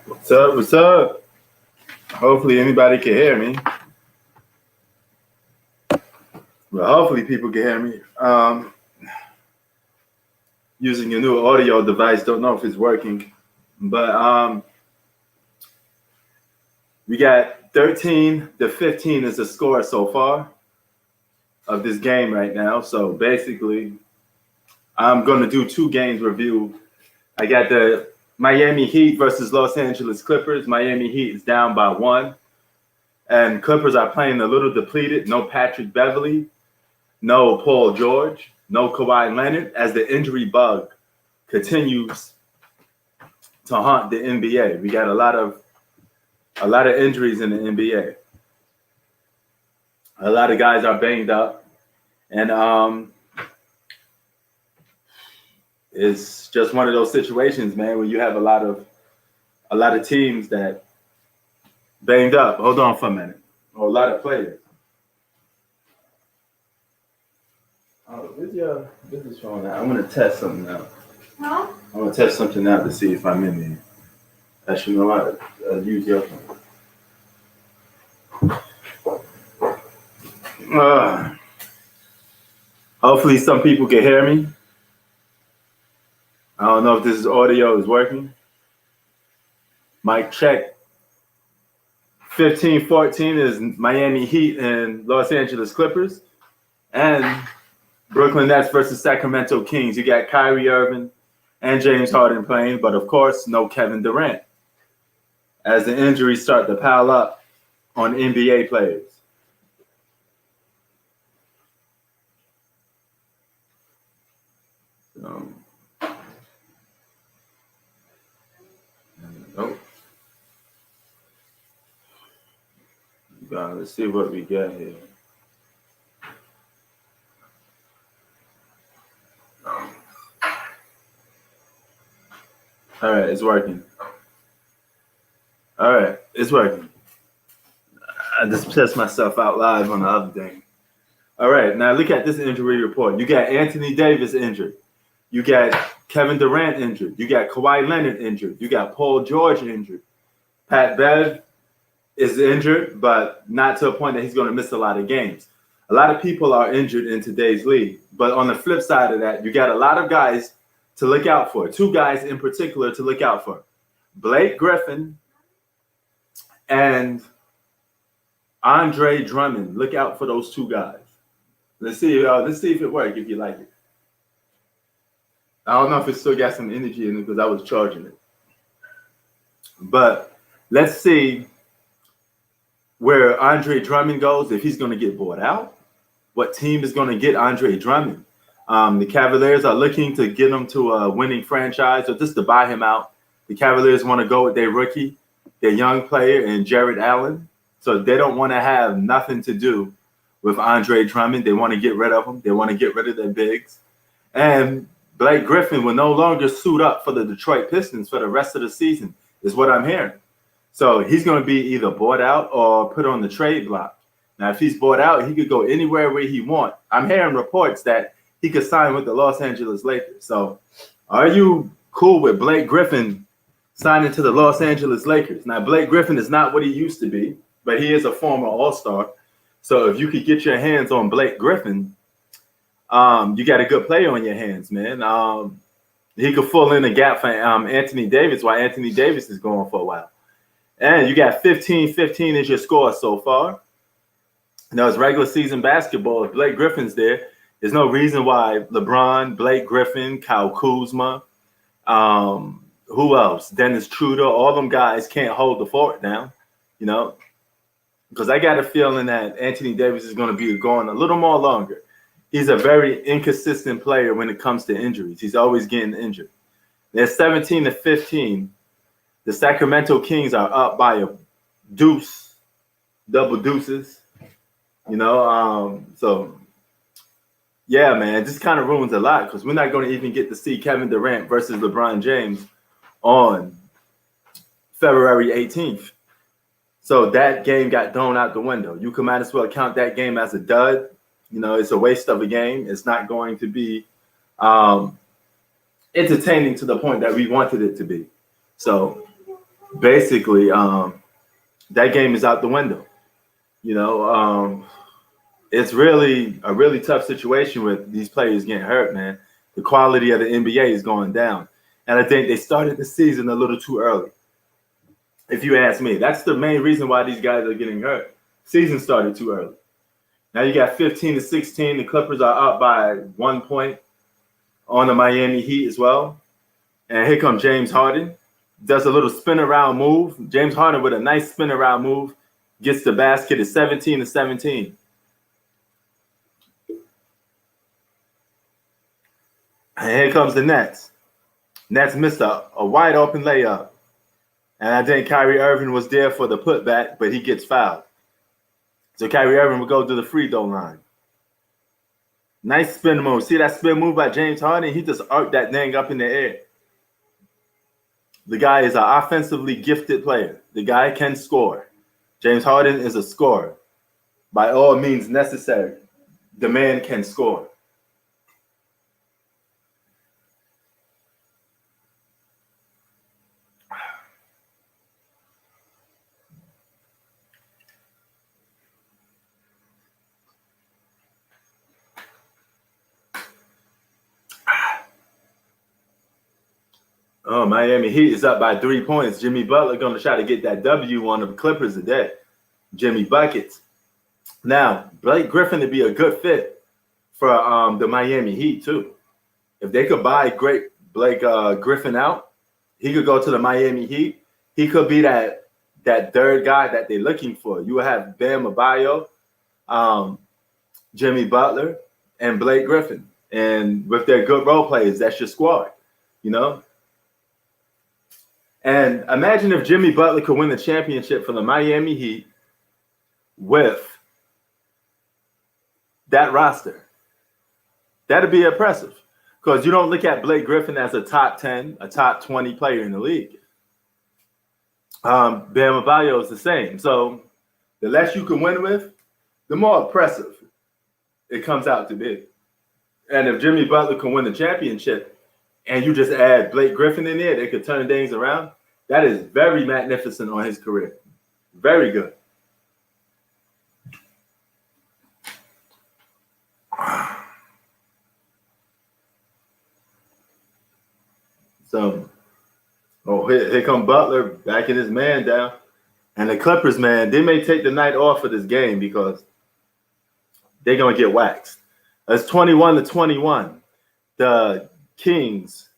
What's up? What's up? Hopefully anybody can hear me. Well, hopefully people can hear me. Using a new audio device, don't know if it's working, but we got 13-15 is the score so far of this game right now. So basically, I'm going to do 2 games review. I got the Miami Heat versus Los Angeles Clippers. Miami Heat is down by 1. And Clippers are playing a little depleted. No Patrick Beverley, no Paul George, no Kawhi Leonard, as the injury bug continues to haunt the NBA. We got a lot of injuries in the NBA. A lot of guys are banged up, and it's just one of those situations, man, where you have a lot of teams that banged up. Hold on for a minute. Or a lot of players. Oh, where's your business phone now? I'm gonna test something out. Huh? I'm gonna test something out to see if I'm in there. Actually, you know what? I'll use your phone. Hopefully, some people can hear me. I don't know if this audio is working. Mic check. 15-14 is Miami Heat and Los Angeles Clippers. And Brooklyn Nets versus Sacremento Kings. You got Kyrie Irving and James Harden playing, but of course, no Kevin Durant, as the injuries start to pile up on NBA players. Let's see what we got here. All right, it's working. All right, it's working. I just test myself out live on the other thing. All right, now look at this injury report. You got Anthony Davis injured. You got Kevin Durant injured. You got Kawhi Leonard injured. You got Paul George injured. Pat Bev is injured, but not to a point that he's going to miss a lot of games. A lot of people are injured in today's league. But on the flip side of that, you got a lot of guys to look out for. 2 guys in particular to look out for. Blake Griffin and Andre Drummond. Look out for those 2 guys. Let's see if it works, if you like it. I don't know if it still got some energy in it because I was charging it. But let's see where Andre Drummond goes, if he's going to get bought out. What team is going to get Andre Drummond? The Cavaliers are looking to get him to a winning franchise or just to buy him out. The Cavaliers want to go with their rookie, their young player, and Jared Allen. So they don't want to have nothing to do with Andre Drummond. They want to get rid of him. They want to get rid of their bigs. And Blake Griffin will no longer suit up for the Detroit Pistons for the rest of the season, is what I'm hearing. So he's going to be either bought out or put on the trade block. Now, if he's bought out, he could go anywhere where he wants. I'm hearing reports that he could sign with the Los Angeles Lakers. So are you cool with Blake Griffin signing to the Los Angeles Lakers? Now, Blake Griffin is not what he used to be, but he is a former All-Star. So if you could get your hands on Blake Griffin, you got a good player on your hands, man. He could fill in the gap for Anthony Davis while Anthony Davis is going for a while. And you got 15-15 is your score so far. Now, it's regular season basketball. If Blake Griffin's there's no reason why LeBron, Blake Griffin, Kyle Kuzma, who else? Dennis Schroeder, all them guys can't hold the fort down, you know, because I got a feeling that Anthony Davis is going to be going a little more longer. He's a very inconsistent player when it comes to injuries. He's always getting injured. They're 17-15. The Sacramento Kings are up by a deuce, double deuces, you know. So, yeah, man, this kind of ruins a lot because we're not going to even get to see Kevin Durant versus LeBron James on February 18th. So that game got thrown out the window. You might as well count that game as a dud. You know, it's a waste of a game. It's not going to be entertaining to the point that we wanted it to be. So basically, that game is out the window. It's really a really tough situation with these players getting hurt, man. The quality of the NBA is going down. And I think they started the season a little too early. If you ask me, that's the main reason why these guys are getting hurt. Season started too early. Now you got 15-16. The Clippers are up by 1 point on the Miami Heat as well. And here comes James Harden. Does a little spin around move. James Harden with a nice spin around move. Gets the basket at 17-17. And here comes the Nets. Nets missed a wide open layup. And I think Kyrie Irving was there for the putback, but he gets fouled. So Kyrie Irving will go to the free throw line. Nice spin move. See that spin move by James Harden? He just arced that thing up in the air. The guy is an offensively gifted player. The guy can score. James Harden is a scorer. By all means necessary, the man can score. Oh, Miami Heat is up by 3 points. Jimmy Butler going to try to get that W on the Clippers today. Jimmy Buckets. Now, Blake Griffin would be a good fit for the Miami Heat, too. If they could buy Blake Griffin out, he could go to the Miami Heat. He could be that third guy that they're looking for. You will have Bam Adebayo, Jimmy Butler, and Blake Griffin. And with their good role players, that's your squad, And imagine if Jimmy Butler could win the championship for the Miami Heat with that roster. That'd be impressive because you don't look at Blake Griffin as a top 10, a top 20 player in the league. Bam Adebayo is the same. So the less you can win with, the more impressive it comes out to be. And if Jimmy Butler can win the championship and you just add Blake Griffin in there, they could turn things around. That is very magnificent on his career. Very good. So, here come Butler backing his man down. And the Clippers, man, they may take the night off for this game because they're going to get waxed. It's 21-21. The Kings.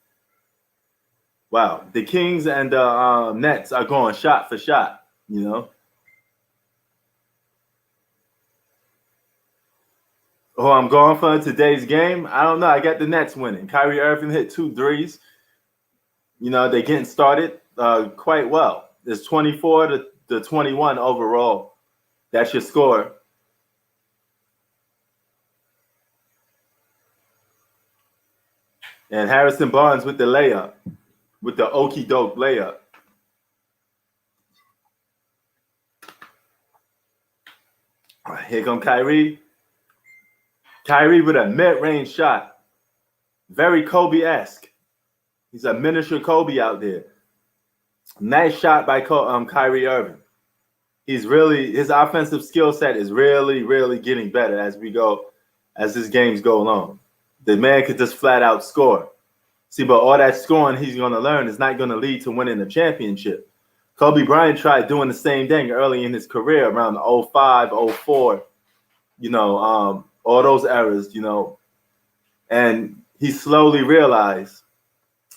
Wow. The Kings and the Nets are going shot for shot, Oh, I'm going for today's game. I don't know. I got the Nets winning. Kyrie Irving hit 2 threes. They're getting started quite well. It's 24-21 overall. That's your score. And Harrison Barnes with the layup, with the okie doke layup. Here comes Kyrie. Kyrie with a mid-range shot. Very Kobe-esque. He's a miniature Kobe out there. Nice shot by Kyrie Irving. His offensive skill set is really, really getting better as this game's go along. The man could just flat out score. See, but all that scoring he's going to learn is not going to lead to winning a championship. Kobe Bryant tried doing the same thing early in his career around 05, 04, all those eras, and he slowly realized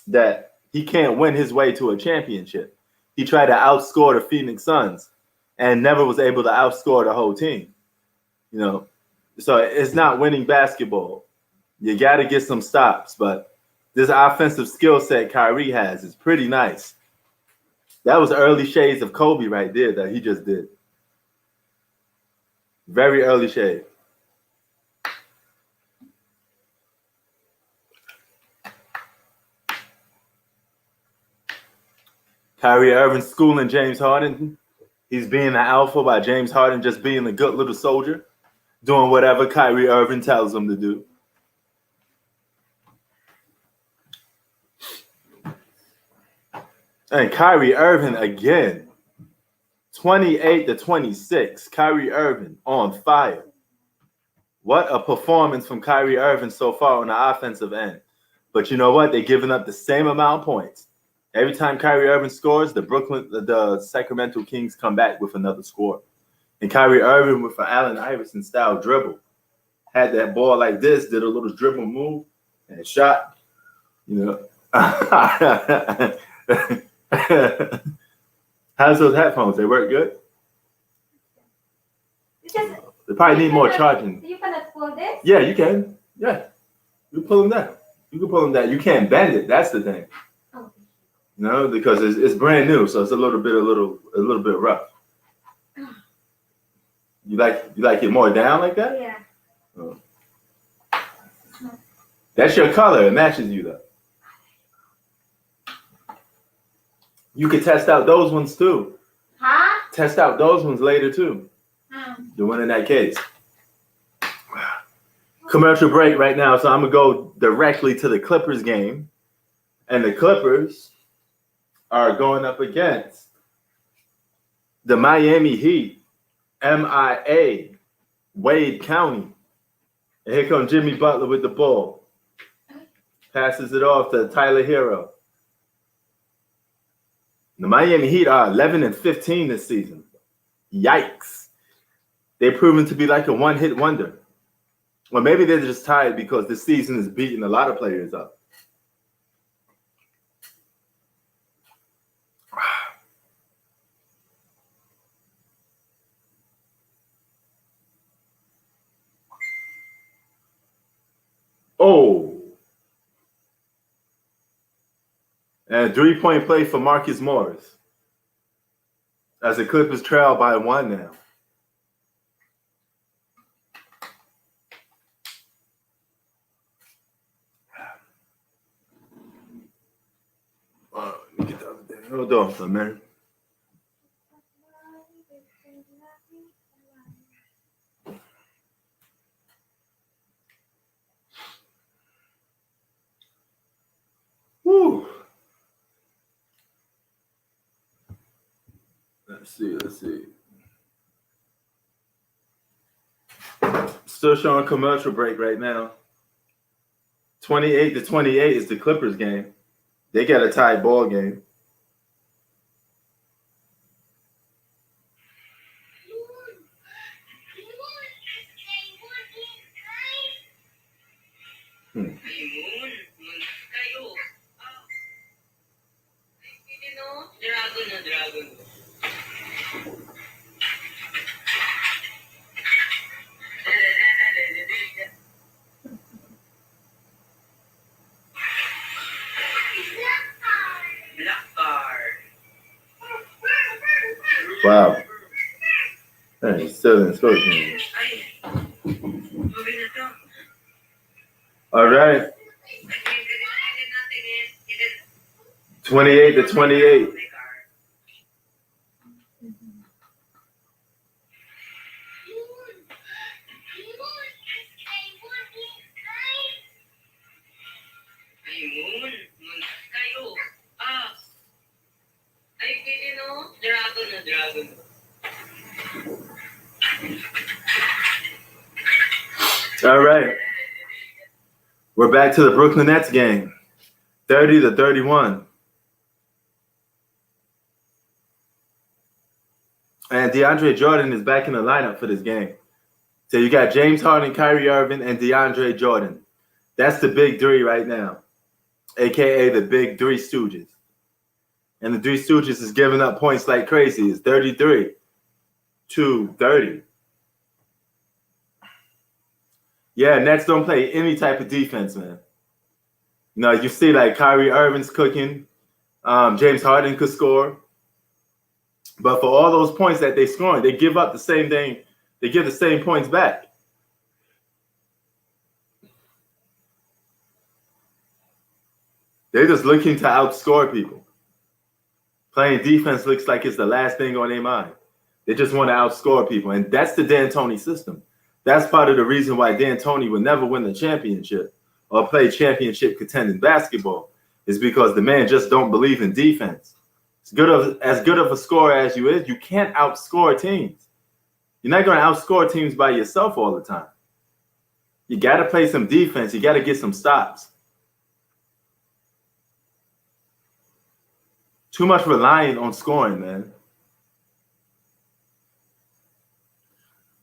that he can't win his way to a championship. He tried to outscore the Phoenix Suns and never was able to outscore the whole team. So it's not winning basketball. You got to get some stops, but this offensive skill set Kyrie has is pretty nice. That was early shades of Kobe right there that he just did. Very early shade. Kyrie Irving schooling James Harden. He's being an alpha by James Harden just being a good little soldier, doing whatever Kyrie Irving tells him to do. And Kyrie Irving again. 28-26. Kyrie Irving on fire. What a performance from Kyrie Irving so far on the offensive end. But you know what? They're giving up the same amount of points. Every time Kyrie Irving scores, the Sacremento Kings come back with another score. And Kyrie Irving with an Allen Iverson style dribble. Had that ball like this, did a little dribble move, and shot. You know. How's those headphones? They work good? They probably need more charging. You cannot pull this? Yeah, you can. Yeah. You pull them down. You can pull them down. You can't bend it. That's the thing. Oh. You know, because it's brand new, so it's a little bit rough. You like it more down like that? Yeah. Oh. That's your color. It matches you though. You could test out those ones too. Huh? Test out those ones later too. The one in that case. Commercial break right now, so I'm gonna go directly to the Clippers game, and the Clippers are going up against the Miami Heat, MIA, Wade County. And here comes Jimmy Butler with the ball. Passes it off to Tyler Hero. The Miami Heat are 11-15 this season. Yikes. They've proven to be like a one-hit wonder. Or maybe they're just tired because this season is beating a lot of players up. Oh. And a 3-point play for Marcus Morris. As the Clippers trail by 1 now. Let me get the other thing. Hold on for a minute. Woo. Let's see. Still showing commercial break right now. 28-28 is the Clippers game. They got a tied ball game. Wow. Hey, still in score. All right. 28-28. All right. We're back to the Brooklyn Nets game. 30-31. And DeAndre Jordan is back in the lineup for this game. So you got James Harden, Kyrie Irving, and DeAndre Jordan. That's the big three right now, a.k.a. the big Three Stooges. And the Three Stooges is giving up points like crazy. It's 33-30. Yeah, Nets don't play any type of defense, man. You know, you see like Kyrie Irving's cooking. James Harden could score. But for all those points that they're scoring, they give up the same thing. They give the same points back. They're just looking to outscore people. Playing defense looks like it's the last thing on their mind. They just want to outscore people. And that's the D'Antoni system. That's part of the reason why D'Antoni would never win the championship or play championship contending basketball, is because the man just don't believe in defense. as good of a scorer as you is, you can't outscore teams. You're not going to outscore teams by yourself all the time. You got to play some defense. You got to get some stops. Too much relying on scoring, man.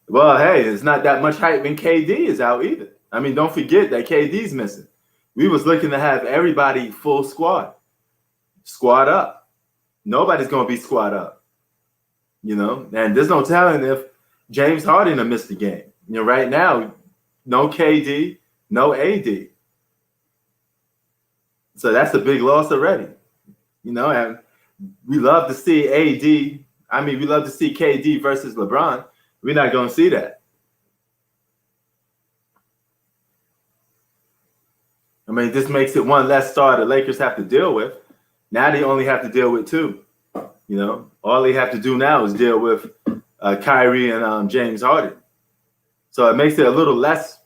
Well, hey, it's not that much hype when KD is out either. I mean, don't forget that KD's missing. We was looking to have everybody full squad. Squad up. Nobody's going to be squad up. You know, and there's no telling if James Harden will miss the game. You know, right now, no KD, no AD. So that's a big loss already. You know, and we love to see AD. I mean, we love to see KD versus LeBron. We're not going to see that. I mean, this makes it one less star the Lakers have to deal with. Now they only have to deal with two. You know, all they have to do now is deal with Kyrie and James Harden. So it makes it a little less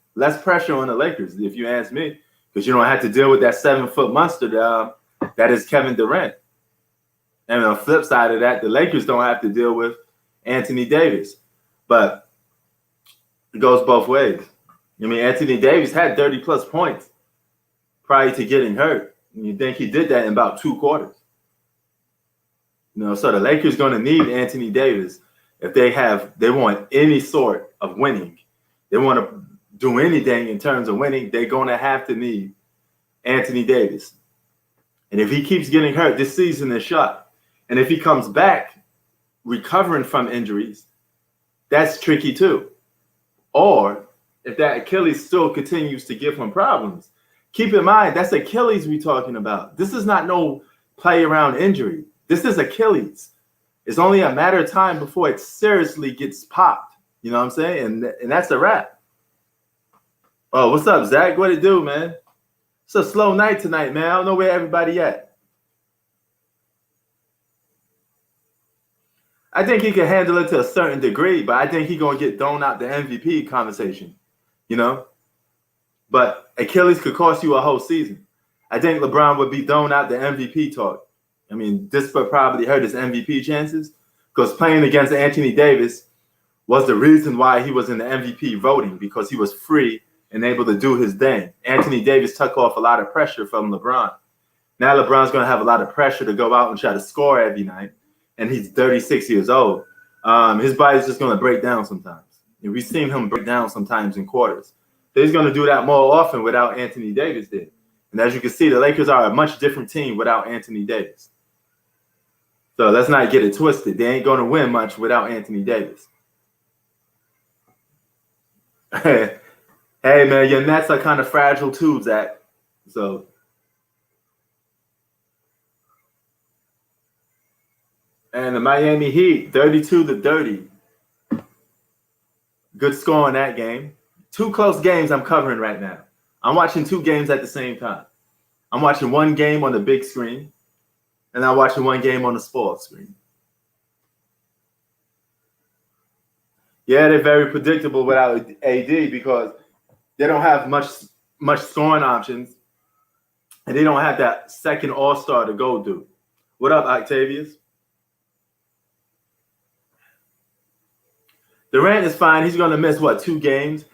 pressure on the Lakers, if you ask me, because you don't have to deal with that 7-foot monster that is Kevin Durant. And on the flip side of that, the Lakers don't have to deal with Anthony Davis. But it goes both ways. I mean, Anthony Davis had 30-plus points prior to getting hurt. And you think he did that in about 2 quarters. You know, so the Lakers going to need Anthony Davis if they want any sort of winning. They want to do anything in terms of winning, they're going to have to need Anthony Davis. And if he keeps getting hurt, this season is shot. And if he comes back recovering from injuries, that's tricky too. Or if that Achilles still continues to give him problems, keep in mind, that's Achilles we're talking about. This is not no play around injury. This is Achilles. It's only a matter of time before it seriously gets popped. You know what I'm saying? And that's a wrap. Oh, what's up, Zach? What it do, man? It's a slow night tonight, man. I don't know where everybody at. I think he can handle it to a certain degree, but I think he's going to get thrown out the MVP conversation, you know? But Achilles could cost you a whole season. I think LeBron would be thrown out the MVP talk. I mean, this would probably hurt his MVP chances because playing against Anthony Davis was the reason why he was in the MVP voting, because he was free and able to do his thing. Anthony Davis took off a lot of pressure from LeBron. Now LeBron's going to have a lot of pressure to go out and try to score every night, and he's 36 years old. His body's just going to break down sometimes. And we've seen him break down sometimes in quarters. So he's going to do that more often without Anthony Davis there. And as you can see, the Lakers are a much different team without Anthony Davis. So let's not get it twisted. They ain't going to win much without Anthony Davis. Hey, man, your Nets are kind of fragile too, Zach. So, and the Miami Heat, 32-30. Good score in that game. 2 close games I'm covering right now. I'm watching 2 games at the same time. I'm watching one game on the big screen, and I'm watching one game on the small screen. Yeah, they're very predictable without AD because they don't have much scoring options, and they don't have that second all-star to go do. What up, Octavius? Durant is fine. He's going to miss, 2 games?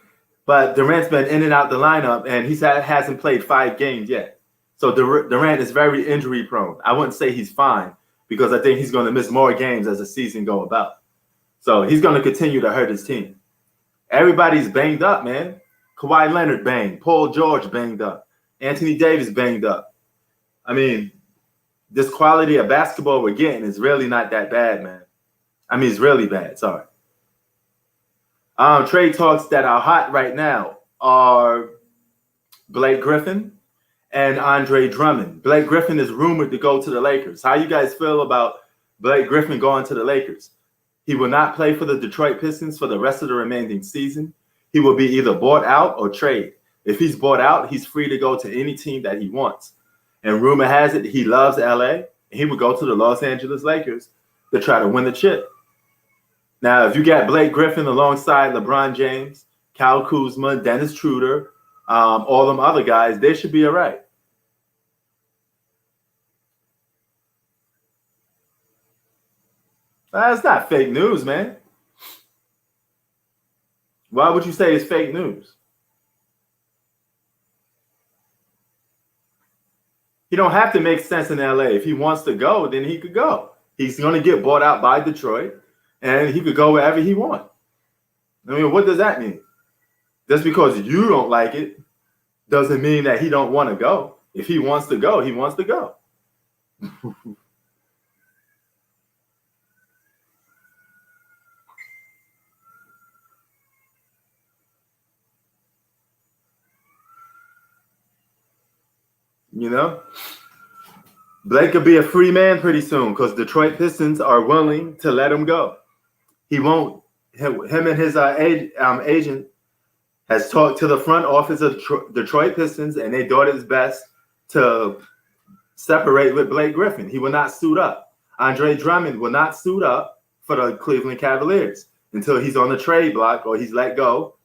But Durant's been in and out the lineup, and he hasn't played 5 games yet. So Durant is very injury prone. I wouldn't say he's fine because I think he's going to miss more games as the season go about. So he's going to continue to hurt his team. Everybody's banged up, man. Kawhi Leonard banged. Paul George banged up. Anthony Davis banged up. I mean, this quality of basketball we're getting is really not that bad, man. I mean, it's really bad. Sorry. Trade talks that are hot right now are Blake Griffin and Andre Drummond. Blake Griffin is rumored to go to the Lakers. How you guys feel about Blake Griffin going to the Lakers? He will not play for the Detroit Pistons for the rest of the remaining season. He will be either bought out or traded. If he's bought out, he's free to go to any team that he wants. And rumor has it he loves LA, and he would go to the Los Angeles Lakers to try to win the chip. Now, if you got Blake Griffin alongside LeBron James, Kyle Kuzma, Dennis Schroeder, all them other guys, they should be all right. That's not fake news, man. Why would you say it's fake news? He don't have to make sense in LA. If he wants to go, then he could go. He's going to get bought out by Detroit, and he could go wherever he wants. I mean, what does that mean? Just because you don't like it doesn't mean that he don't want to go. If he wants to go, he wants to go. You know, Blake could be a free man pretty soon because Detroit Pistons are willing to let him go. He won't. Him and his agent has talked to the front office of Detroit Pistons, and they thought it's best to separate with Blake Griffin. He will not suit up. Andre Drummond will not suit up for the Cleveland Cavaliers until he's on the trade block or he's let go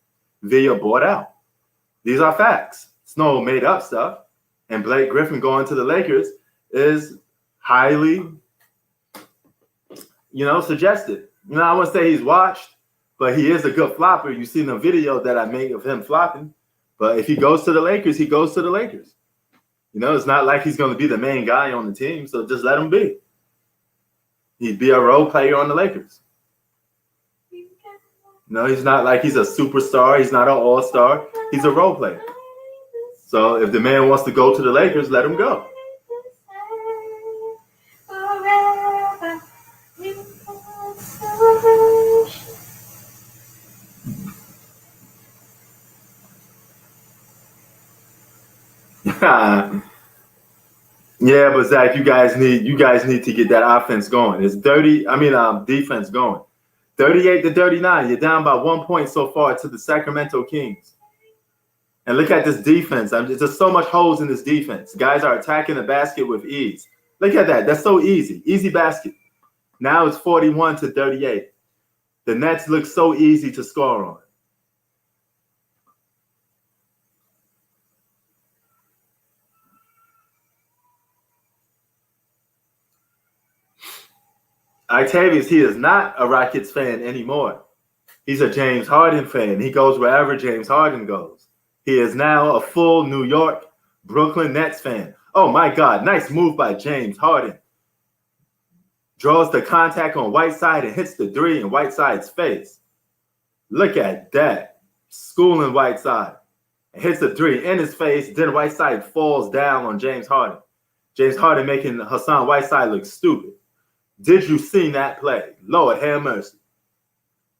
via bought out. These are facts. It's no made up stuff. And Blake Griffin going to the Lakers is highly, suggested. I wouldn't say he's watched, but he is a good flopper. You've seen the video that I made of him flopping. But if he goes to the Lakers, he goes to the Lakers. It's not like he's going to be the main guy on the team, so just let him be. He'd be a role player on the Lakers. No, he's not like he's a superstar. He's not an all-star. He's a role player. So if the man wants to go to the Lakers, let him go. Yeah, but Zach, you guys need to get that offense going. It's defense going. 38-39. You're down by 1 point so far to the Sacramento Kings. And look at this defense. There's just so much holes in this defense. Guys are attacking the basket with ease. Look at that. That's so easy. Easy basket. Now it's 41-38. The Nets look so easy to score on. Octavius, he is not a Rockets fan anymore. He's a James Harden fan. He goes wherever James Harden goes. He is now a full New York, Brooklyn Nets fan. Oh, my God. Nice move by James Harden. Draws the contact on Whiteside and hits the three in Whiteside's face. Look at that. Schooling Whiteside. Hits the three in his face. Then Whiteside falls down on James Harden. James Harden making Hassan Whiteside look stupid. Did you see that play? Lord have mercy.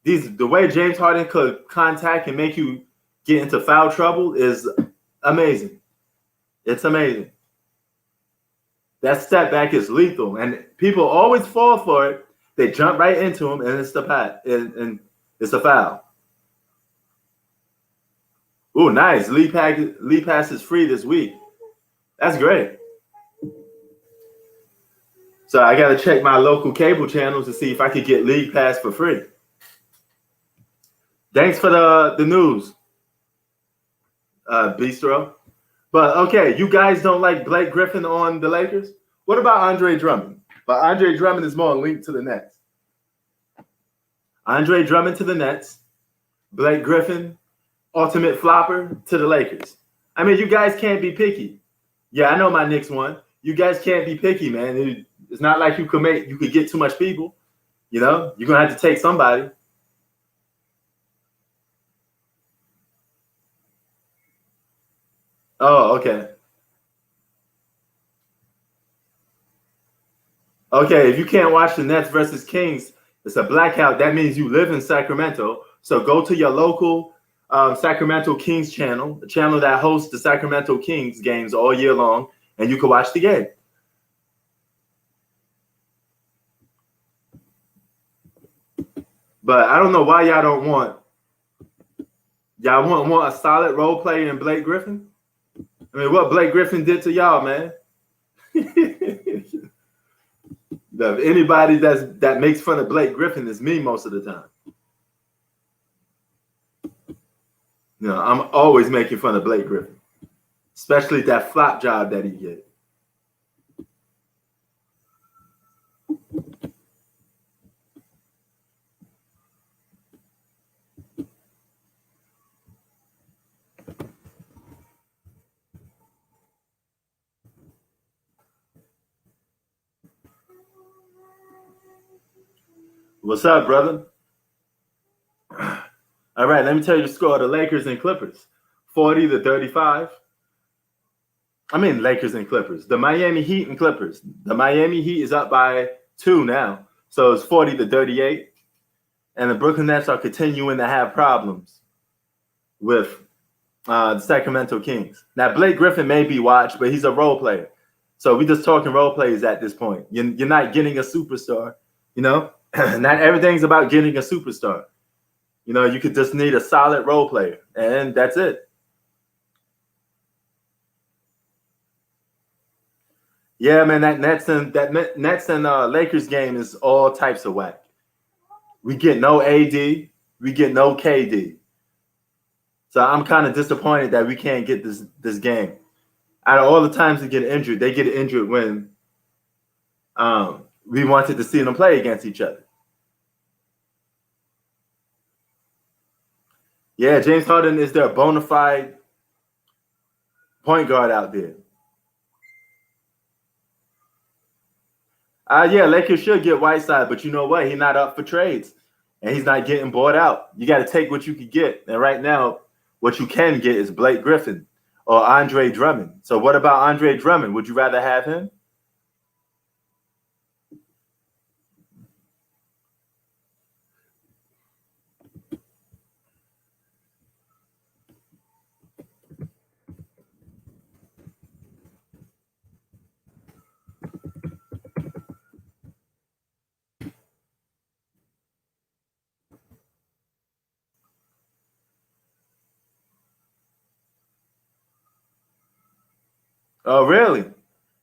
The way James Harden could contact and make you get into foul trouble is amazing. It's amazing. That step back is lethal, and people always fall for it. They jump right into him, and it's and it's a foul. Ooh, nice. Lead pass is free this week. That's great. So I got to check my local cable channels to see if I could get League Pass for free. Thanks for the news, Bistro. But, okay, you guys don't like Blake Griffin on the Lakers? What about Andre Drummond? But Andre Drummond is more linked to the Nets. Andre Drummond to the Nets. Blake Griffin, ultimate flopper, to the Lakers. I mean, you guys can't be picky. Yeah, I know my Knicks won. You guys can't be picky, man. It's not like you could get too much people. You're going to have to take somebody. Oh, okay. Okay, if you can't watch the Nets versus Kings, it's a blackout. That means you live in Sacramento. So go to your local Sacramento Kings channel, the channel that hosts the Sacramento Kings games all year long, and you can watch the game. But I don't know why y'all don't want a solid role player in Blake Griffin. I mean, what Blake Griffin did to y'all, man. Anybody that makes fun of Blake Griffin is me most of the time. I'm always making fun of Blake Griffin, especially that flop job that he did. What's up, brother? All right, let me tell you the score of the Lakers and Clippers. 40-35. I mean Lakers and Clippers. The Miami Heat and Clippers. The Miami Heat is up by 2 now. So it's 40-38. And the Brooklyn Nets are continuing to have problems with the Sacremento Kings. Now, Blake Griffin may be watched, but he's a role player. So we just talking role players at this point. You're not getting a superstar, you know? Not everything's about getting a superstar. You know, you could just need a solid role player, and that's it. Yeah, man, that Nets and Lakers game is all types of whack. We get no AD, we get no KD. So I'm kind of disappointed that we can't get this game. Out of all the times they get injured when we wanted to see them play against each other. Yeah, James Harden is their bona fide point guard out there. Yeah, Lakers should get Whiteside, but you know what? He's not up for trades, and he's not getting bought out. You got to take what you can get, and right now, what you can get is Blake Griffin or Andre Drummond. So what about Andre Drummond? Would you rather have him? Oh, really?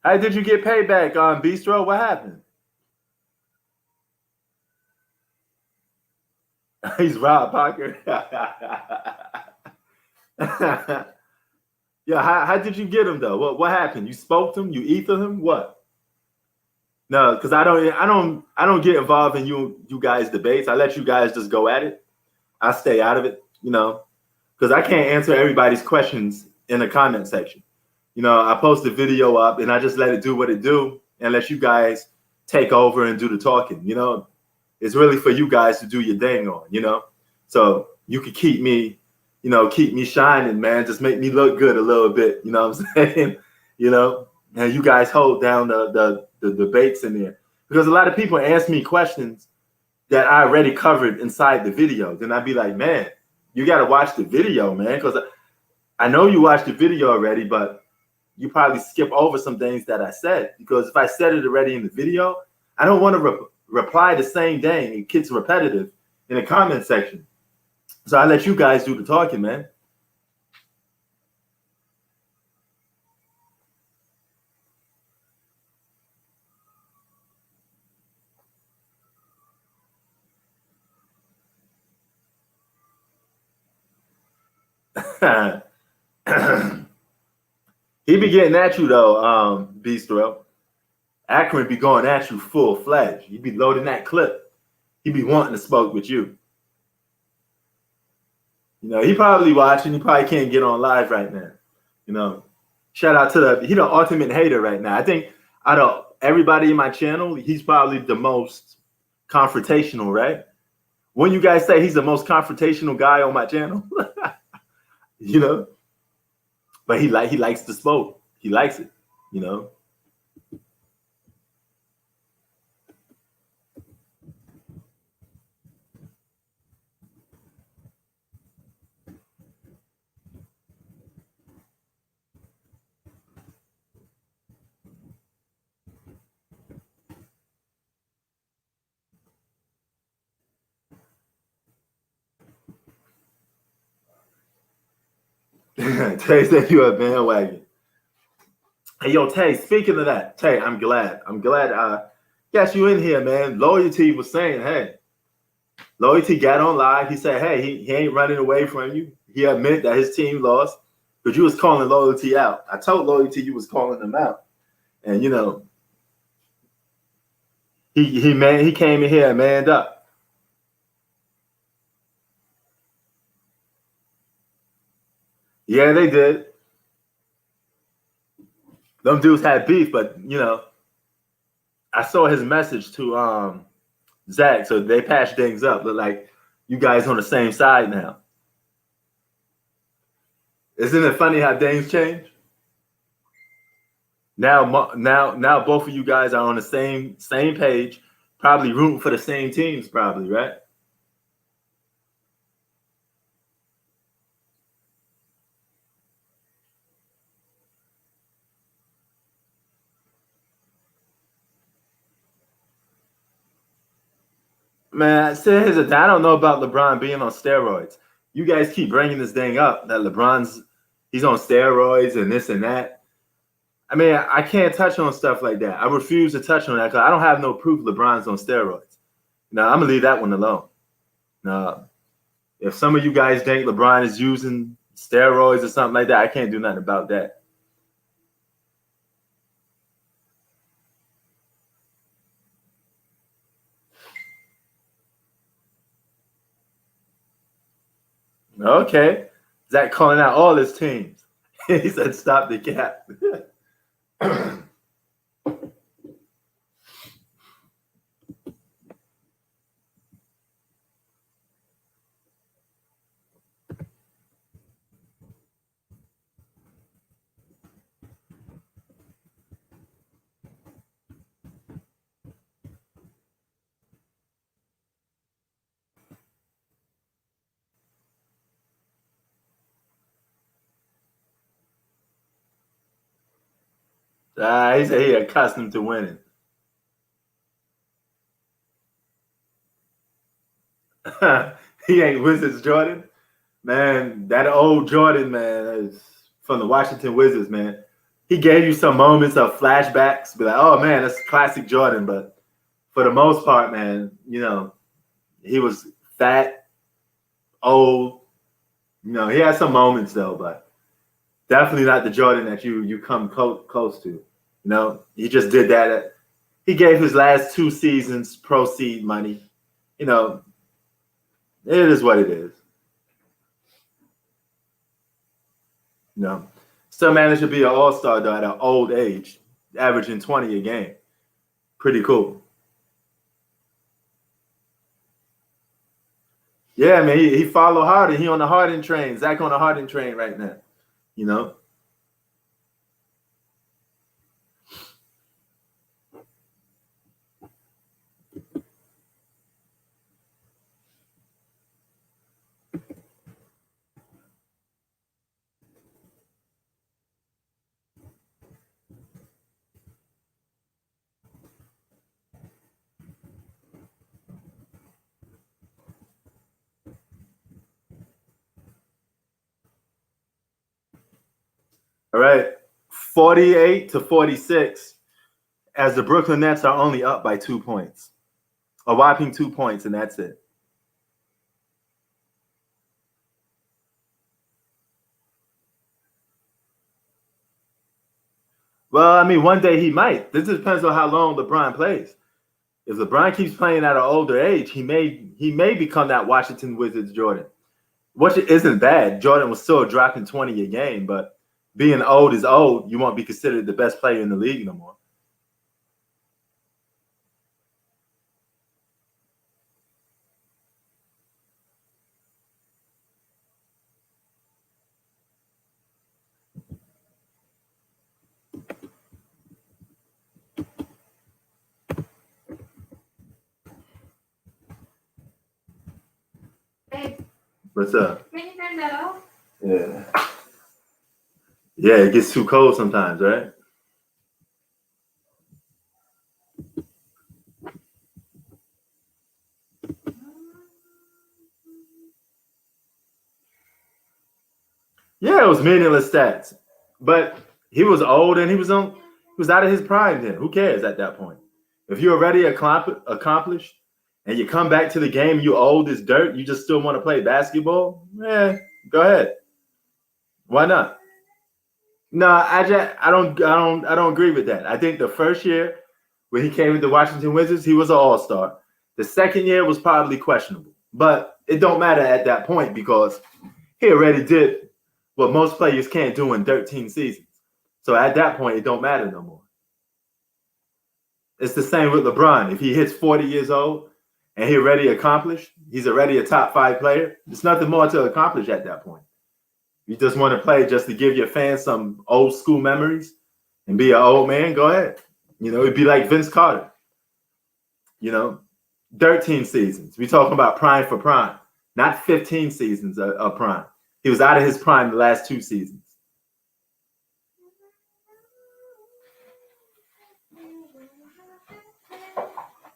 How did you get payback on Bistro? What happened? He's Rob Parker. Yeah, how did you get him though? What happened? You spoke to him? You ether him? What? No, because I don't get involved in you guys debates. I let you guys just go at it. I stay out of it, you know, because I can't answer everybody's questions in the comment section. You know, I post the video up and I just let it do what it do and let you guys take over and do the talking. You know, it's really for you guys to do your thing on, you know, so you could keep me, you know, keep me shining, man. Just make me look good a little bit. You know what I'm saying? You know, and you guys hold down the debates in there because a lot of people ask me questions that I already covered inside the video. Then I'd be like, man, you got to watch the video, man, because I know you watched the video already, but you probably skip over some things that I said because if I said it already in the video, I don't want to reply the same thing. It gets repetitive in the comment section. So I let you guys do the talking, man. He be getting at you though, Bistro. Akron be going at you full fledged. He be loading that clip. He be wanting to smoke with you. You know, he probably watching. He probably can't get on live right now. You know, shout out to he the ultimate hater right now. I think out of everybody in my channel, he's probably the most confrontational, right? When you guys say he's the most confrontational guy on my channel, you know, but he likes to smoke. He likes it, you know. Tay said you a bandwagon. Hey, yo, Tay, speaking of that, Tay, I'm glad I got you in here, man. Loyalty was saying, hey, Loyalty got on live. He said, hey, he ain't running away from you. He admitted that his team lost, but you was calling Loyalty out. I told Loyalty you was calling him out. And, you know, he came in here and manned up. Yeah, they did. Them dudes had beef, but, you know, I saw his message to Zach. So they patched things up. Look like you guys on the same side now. Isn't it funny how things change? Now, both of you guys are on the same page, probably rooting for the same teams, probably, right? Man, here's the thing. I don't know about LeBron being on steroids. You guys keep bringing this thing up that he's on steroids and this and that. I mean, I can't touch on stuff like that. I refuse to touch on that because I don't have no proof LeBron's on steroids. No, I'm gonna leave that one alone. No, if some of you guys think LeBron is using steroids or something like that, I can't do nothing about that. Okay. Zach calling out all his teams. He said, stop the cap. He said he accustomed to winning. He ain't Wizards Jordan. Man, that old Jordan, man, is from the Washington Wizards, man. He gave you some moments of flashbacks, be like, oh man, that's classic Jordan. But for the most part, man, he was fat, old. He had some moments though, but definitely not the Jordan that you come close to. He just did that. He gave his last 2 seasons proceed money. It is what it is. Still managed to be an all-star though at an old age, averaging 20 a game. Pretty cool. Yeah, man, he followed Harden. He on the Harden train. Zach on the Harden train right now. All right, 48-46, as the Brooklyn Nets are only up by 2 points, a whopping 2 points, and that's it. Well, I mean, one day he might. This depends on how long LeBron plays. If LeBron keeps playing at an older age, he may become that Washington Wizards Jordan, which isn't bad. Jordan was still dropping 20 a game, but being old is old. You won't be considered the best player in the league no more. Hey, What's up? can you turn that off? Yeah. Yeah, it gets too cold sometimes, right? Yeah, it was meaningless stats. But he was old and he was out of his prime then. Who cares at that point? If you're already accomplished and you come back to the game, you old as dirt, you just still want to play basketball? Go ahead. Why not? No, I don't agree with that. I think the first year when he came with the Washington Wizards, he was an all-star. The second year was probably questionable. But it don't matter at that point because he already did what most players can't do in 13 seasons. So at that point, it don't matter no more. It's the same with LeBron. If he hits 40 years old, and he already accomplished. He's already a top 5 player. There's nothing more to accomplish at that point. You just want to play just to give your fans some old school memories and be an old man, go ahead. It'd be like Vince Carter. 13 seasons. We're talking about prime for prime, not 15 seasons of prime. He was out of his prime the last 2 seasons.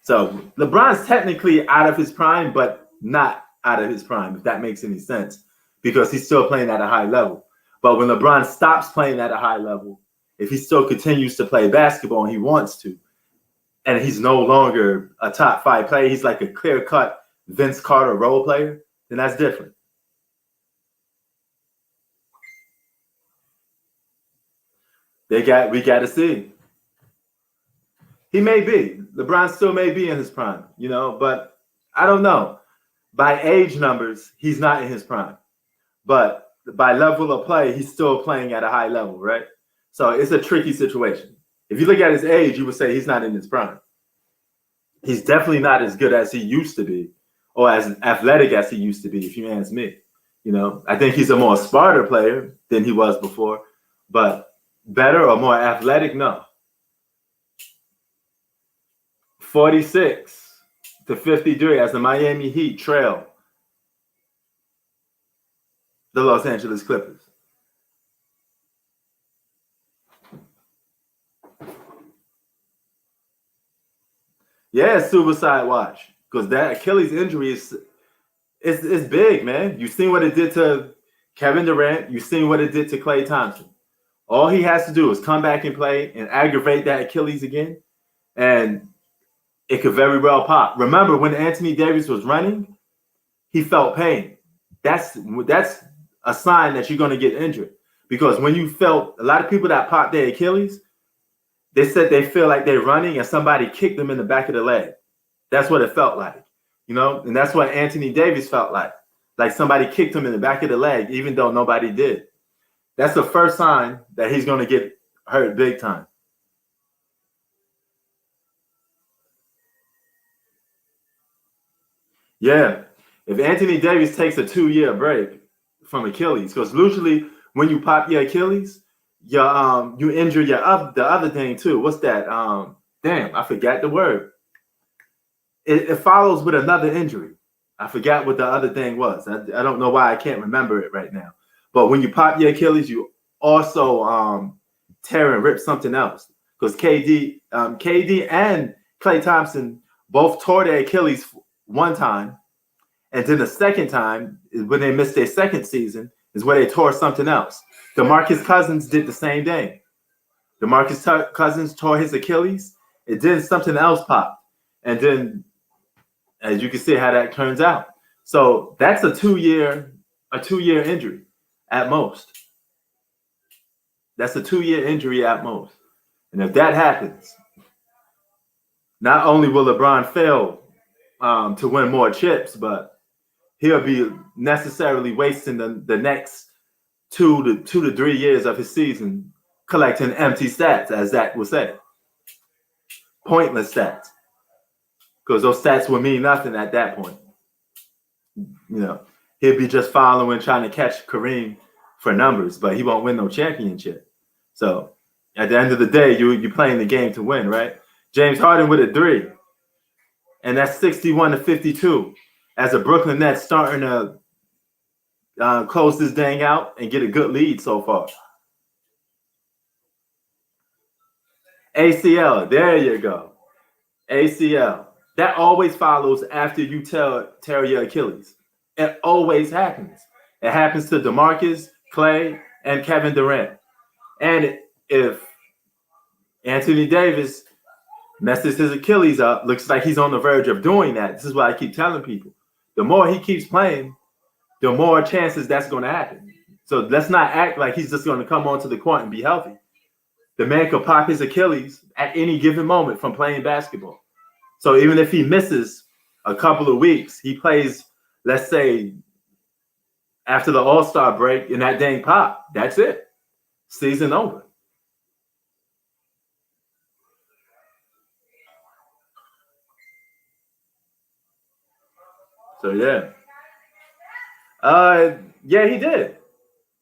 So LeBron's technically out of his prime, but not out of his prime, if that makes any sense, because he's still playing at a high level. But when LeBron stops playing at a high level, if he still continues to play basketball and he wants to, and he's no longer a top 5 player, he's like a clear-cut Vince Carter role player, then that's different. We got to see. He may be. LeBron still may be in his prime, but I don't know. By age numbers, he's not in his prime. But by level of play, he's still playing at a high level, right? So it's a tricky situation. If you look at his age, you would say he's not in his prime. He's definitely not as good as he used to be, or as athletic as he used to be, if you ask me. I think he's a more smarter player than he was before, but better or more athletic, no. 46-53 as the Miami Heat trail the Los Angeles Clippers. Yeah, suicide watch, because that Achilles injury is big, man. You've seen what it did to Kevin Durant. You've seen what it did to Klay Thompson. All he has to do is come back and play and aggravate that Achilles again, and it could very well pop. Remember, when Anthony Davis was running, he felt pain. That's a sign that you're going to get injured, because when you felt, a lot of people that pop their Achilles, they said they feel like they're running and somebody kicked them in the back of the leg. That's what it felt like, and that's what Anthony Davis felt like somebody kicked him in the back of the leg, even though nobody did. That's the first sign that he's going to get hurt big time. Yeah. If Anthony Davis takes a 2-year break from Achilles, because usually when you pop your Achilles, you injure the other thing too. What's that? Damn, I forgot the word. It follows with another injury. I forgot what the other thing was. I don't know why I can't remember it right now. But when you pop your Achilles, you also tear and rip something else. Because KD and Klay Thompson both tore their Achilles one time. And then the second time, when they missed their second season, is where they tore something else. DeMarcus Cousins did the same thing. DeMarcus Cousins tore his Achilles. And then something else popped. And then, as you can see how that turns out. So that's a 2-year injury at most. That's a 2-year injury at most. And if that happens, not only will LeBron fail to win more chips, but he'll be necessarily wasting the next 2 to 3 years of his season collecting empty stats, as Zach would say. Pointless stats. Because those stats will mean nothing at that point. He'll be just following, trying to catch Kareem for numbers, but he won't win no championship. So at the end of the day, you're playing the game to win, right? James Harden with a 3. And that's 61-52 as the Brooklyn Nets starting to close this dang out and get a good lead so far. ACL, there you go. ACL. That always follows after you tear your Achilles. It always happens. It happens to DeMarcus, Klay, and Kevin Durant. And if Anthony Davis messes his Achilles up, looks like he's on the verge of doing that. This is what I keep telling people. The more he keeps playing, the more chances that's going to happen. So let's not act like he's just going to come onto the court and be healthy. The man could pop his Achilles at any given moment from playing basketball. So even if he misses a couple of weeks, he plays, let's say, after the All-Star break and that dang pop, that's it. Season over. So yeah. Yeah, he did.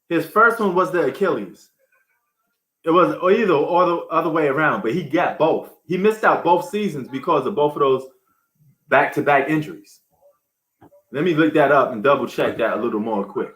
His first one was the Achilles. It was either or the other way around, but he got both. He missed out both seasons because of both of those back-to-back injuries. Let me look that up and double check that a little more quick.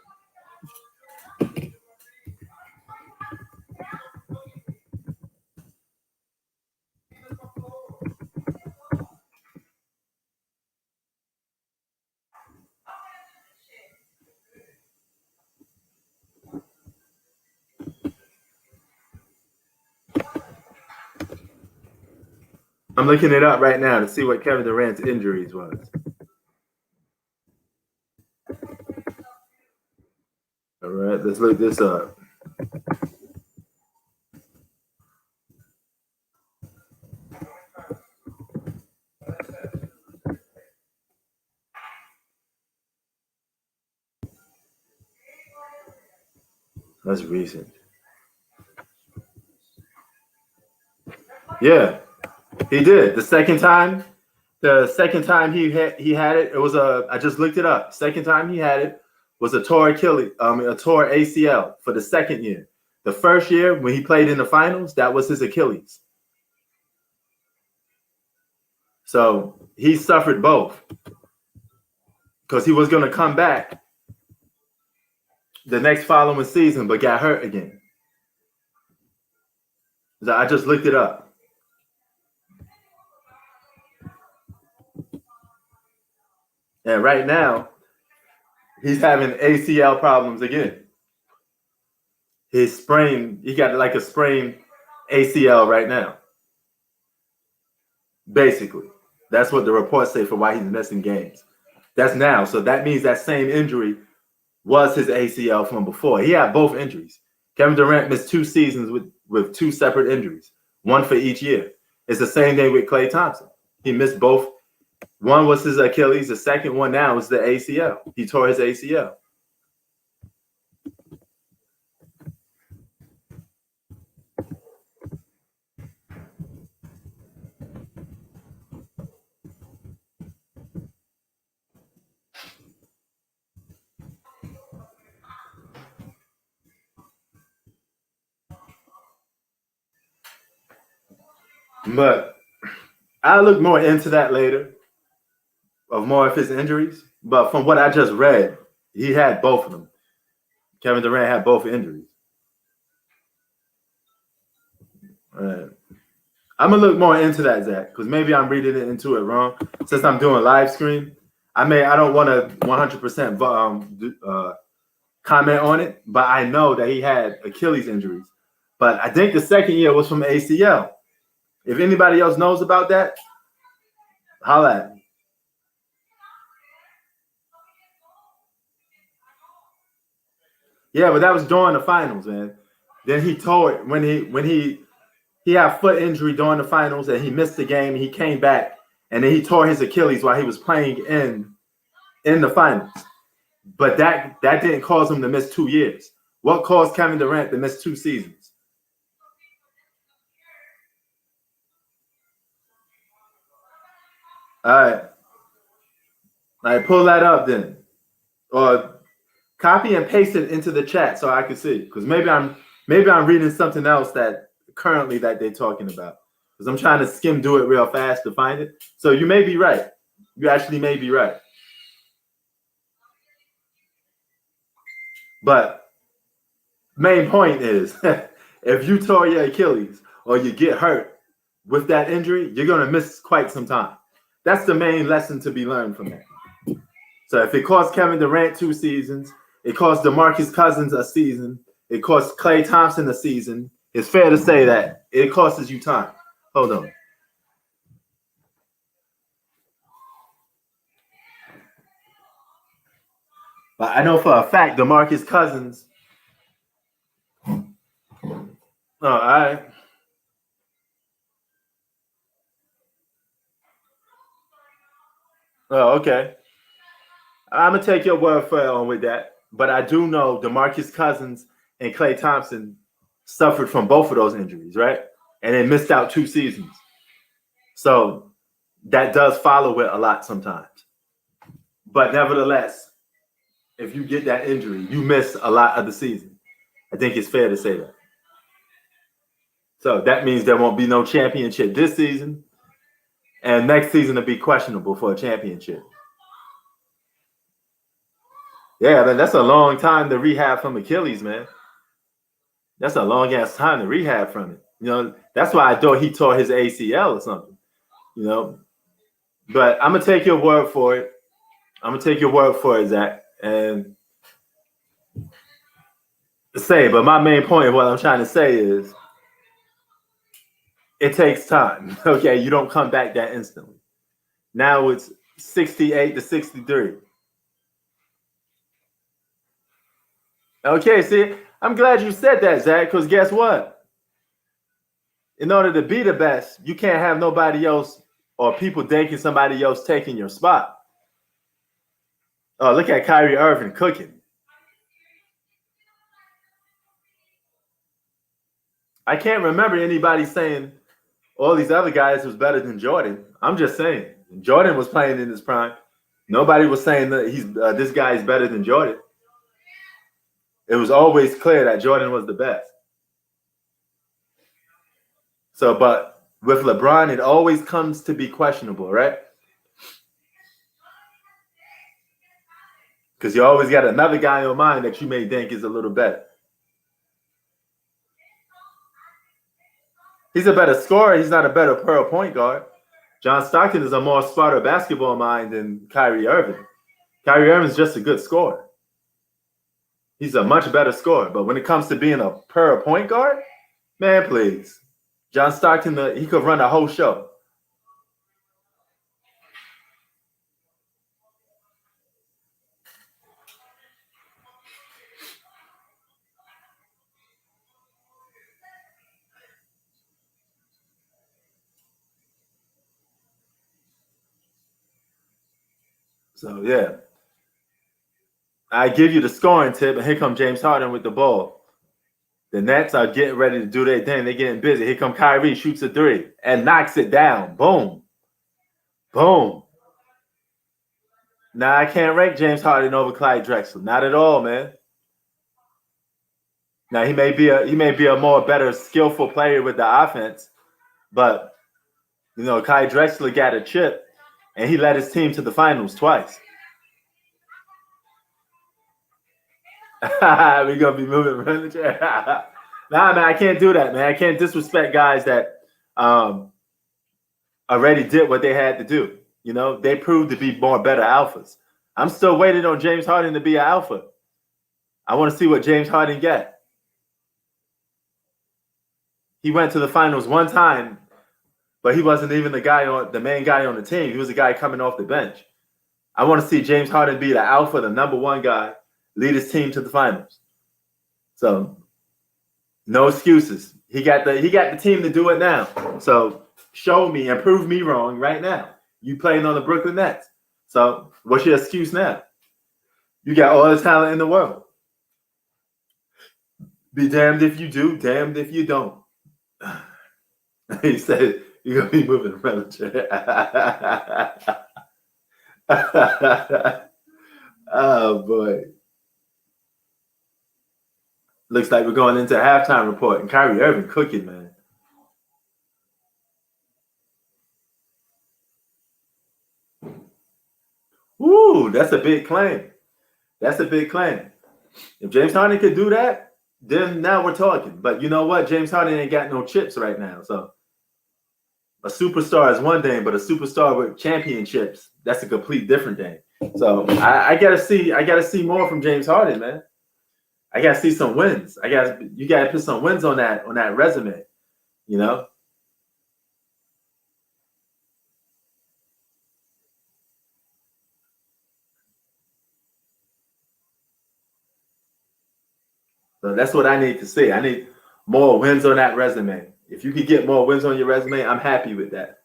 I'm looking it up right now to see what Kevin Durant's injuries was. All right, let's look this up. That's recent. Yeah, he did. The second time he had it, it was I just looked it up. Second time he had it was a torn Achilles, a torn ACL for the second year. The first year when he played in the finals, that was his Achilles. So he suffered both because he was going to come back the next following season, but got hurt again. So I just looked it up. And right now, he's having ACL problems again. He got like a sprained ACL right now. Basically, that's what the reports say for why he's missing games. That's now. So that means that same injury was his ACL from before. He had both injuries. Kevin Durant missed 2 seasons with 2 separate injuries, one for each year. It's the same thing with Klay Thompson. He missed both. One was his Achilles. The second one now is the ACL. He tore his ACL. But I'll look more into that later, of more of his injuries. But from what I just read, he had both of them. Kevin Durant had both injuries. All right. I'm going to look more into that, Zach, because maybe I'm reading into it wrong. Since I'm doing live stream, I don't want to 100% comment on it, but I know that he had Achilles injuries. But I think the second year was from ACL. If anybody else knows about that, holla at me. Yeah, but that was during the finals, man. Then he tore it when he had foot injury during the finals and he missed the game. He came back and then he tore his Achilles while he was playing in the finals. But that didn't cause him to miss 2 years. What caused Kevin Durant to miss 2 seasons? All right, pull that up then, or copy and paste it into the chat so I can see. Because maybe I'm reading something else that currently that they're talking about. Because I'm trying to skim do it real fast to find it. So you may be right. You actually may be right. But main point is, if you tore your Achilles or you get hurt with that injury, you're going to miss quite some time. That's the main lesson to be learned from that. So if it cost Kevin Durant 2 seasons, it cost DeMarcus Cousins a season, it cost Klay Thompson a season, it's fair to say that it costs you time. Hold on. But I know for a fact DeMarcus Cousins. Oh, all right. Oh, okay. I'm gonna take your word for it on with that. But I do know DeMarcus Cousins and Klay Thompson suffered from both of those injuries, right? And they missed out 2 seasons. So that does follow it a lot sometimes. But nevertheless, if you get that injury, you miss a lot of the season. I think it's fair to say that. So that means there won't be no championship this season, and next season will be questionable for a championship. Yeah, man, that's a long time to rehab from Achilles, man. That's a long ass time to rehab from it. You know, that's why I thought he tore his ACL or something. You know, but I'm gonna take your word for it. I'm gonna take your word for it, Zach, and say. But my main point of what I'm trying to say is, it takes time. Okay, you don't come back that instantly. Now it's 68 to 63. Okay, see, I'm glad you said that, Zach, because guess what? In order to be the best, you can't have nobody else or people thinking somebody else taking your spot. Oh, look at Kyrie Irving cooking. I can't remember anybody saying all these other guys was better than Jordan. I'm just saying, Jordan was playing in his prime. Nobody was saying that this guy is better than Jordan. It was always clear that Jordan was the best. So, but with LeBron, it always comes to be questionable, right? Because you always got another guy in mind that you may think is a little better. He's a better scorer. He's not a better point guard. John Stockton is a more smarter basketball mind than Kyrie Irving. Kyrie Irving is just a good scorer. He's a much better scorer. But when it comes to being a point guard, man, please. John Stockton, he could run a whole show. So, yeah. I give you the scoring tip, and here comes James Harden with the ball. The Nets are getting ready to do their thing. They're getting busy. Here comes Kyrie, shoots a three, and knocks it down. Boom. Boom. Now, I can't rank James Harden over Clyde Drexler. Not at all, man. Now, he may be a more better skillful player with the offense, but, you know, Clyde Drexler got a chip, and he led his team to the finals twice. We're going to be moving around the chair. Nah, man, I can't do that, man. I can't disrespect guys that already did what they had to do. You know, they proved to be more better alphas. I'm still waiting on James Harden to be an alpha. I want to see what James Harden got. He went to the finals one time, but he wasn't even the main guy on the team. He was a guy coming off the bench. I want to see James Harden be the alpha, the number one guy, lead his team to the finals. So, no excuses. He got the team to do it now. So, show me and prove me wrong right now. You playing on the Brooklyn Nets. So, what's your excuse now? You got all the talent in the world. Be damned if you do, damned if you don't. He said, you're going to be moving around the chair. Oh, boy. Looks like we're going into a halftime report. And Kyrie Irving cooking, man. Ooh, that's a big claim. That's a big claim. If James Harden could do that, then now we're talking. But you know what? James Harden ain't got no chips right now. So a superstar is one thing, but a superstar with championships, that's a complete different thing. So I gotta see more from James Harden, man. I gotta see some wins. You gotta put some wins on that resume, you know. So that's what I need to see. I need more wins on that resume. If you could get more wins on your resume, I'm happy with that.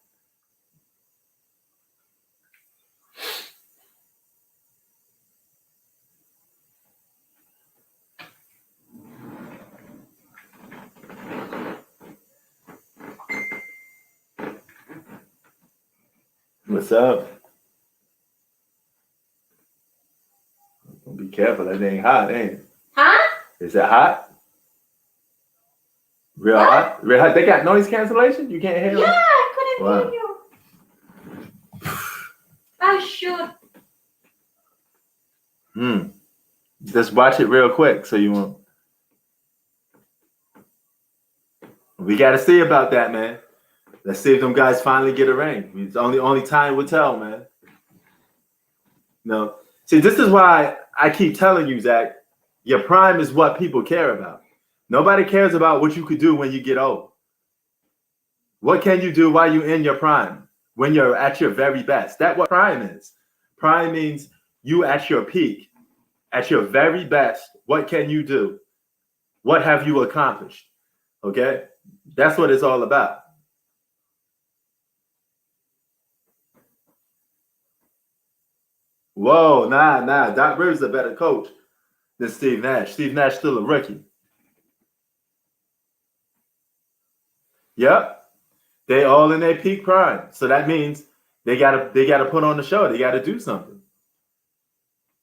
What's up? careful, that ain't hot, ain't it? Huh? Is it hot? Real what? hot? Real hot? They got noise cancellation? You can't hear Yeah, them? I couldn't Wow. hear you. I should. Just watch it real quick so you won't. We got to see about that, man. Let's see if them guys finally get a ring. It's only time will tell, man. No. See, this is why I keep telling you, Zach, your prime is what people care about. Nobody cares about what you could do when you get old. What can you do while you're in your prime? When you're at your very best. That's what prime is. Prime means you at your peak, at your very best. What can you do? What have you accomplished? Okay? That's what it's all about. Whoa, nah. Doc Rivers is a better coach than Steve Nash. Steve Nash still a rookie. Yep. They all in their peak prime. So that means they gotta put on the show. They gotta do something.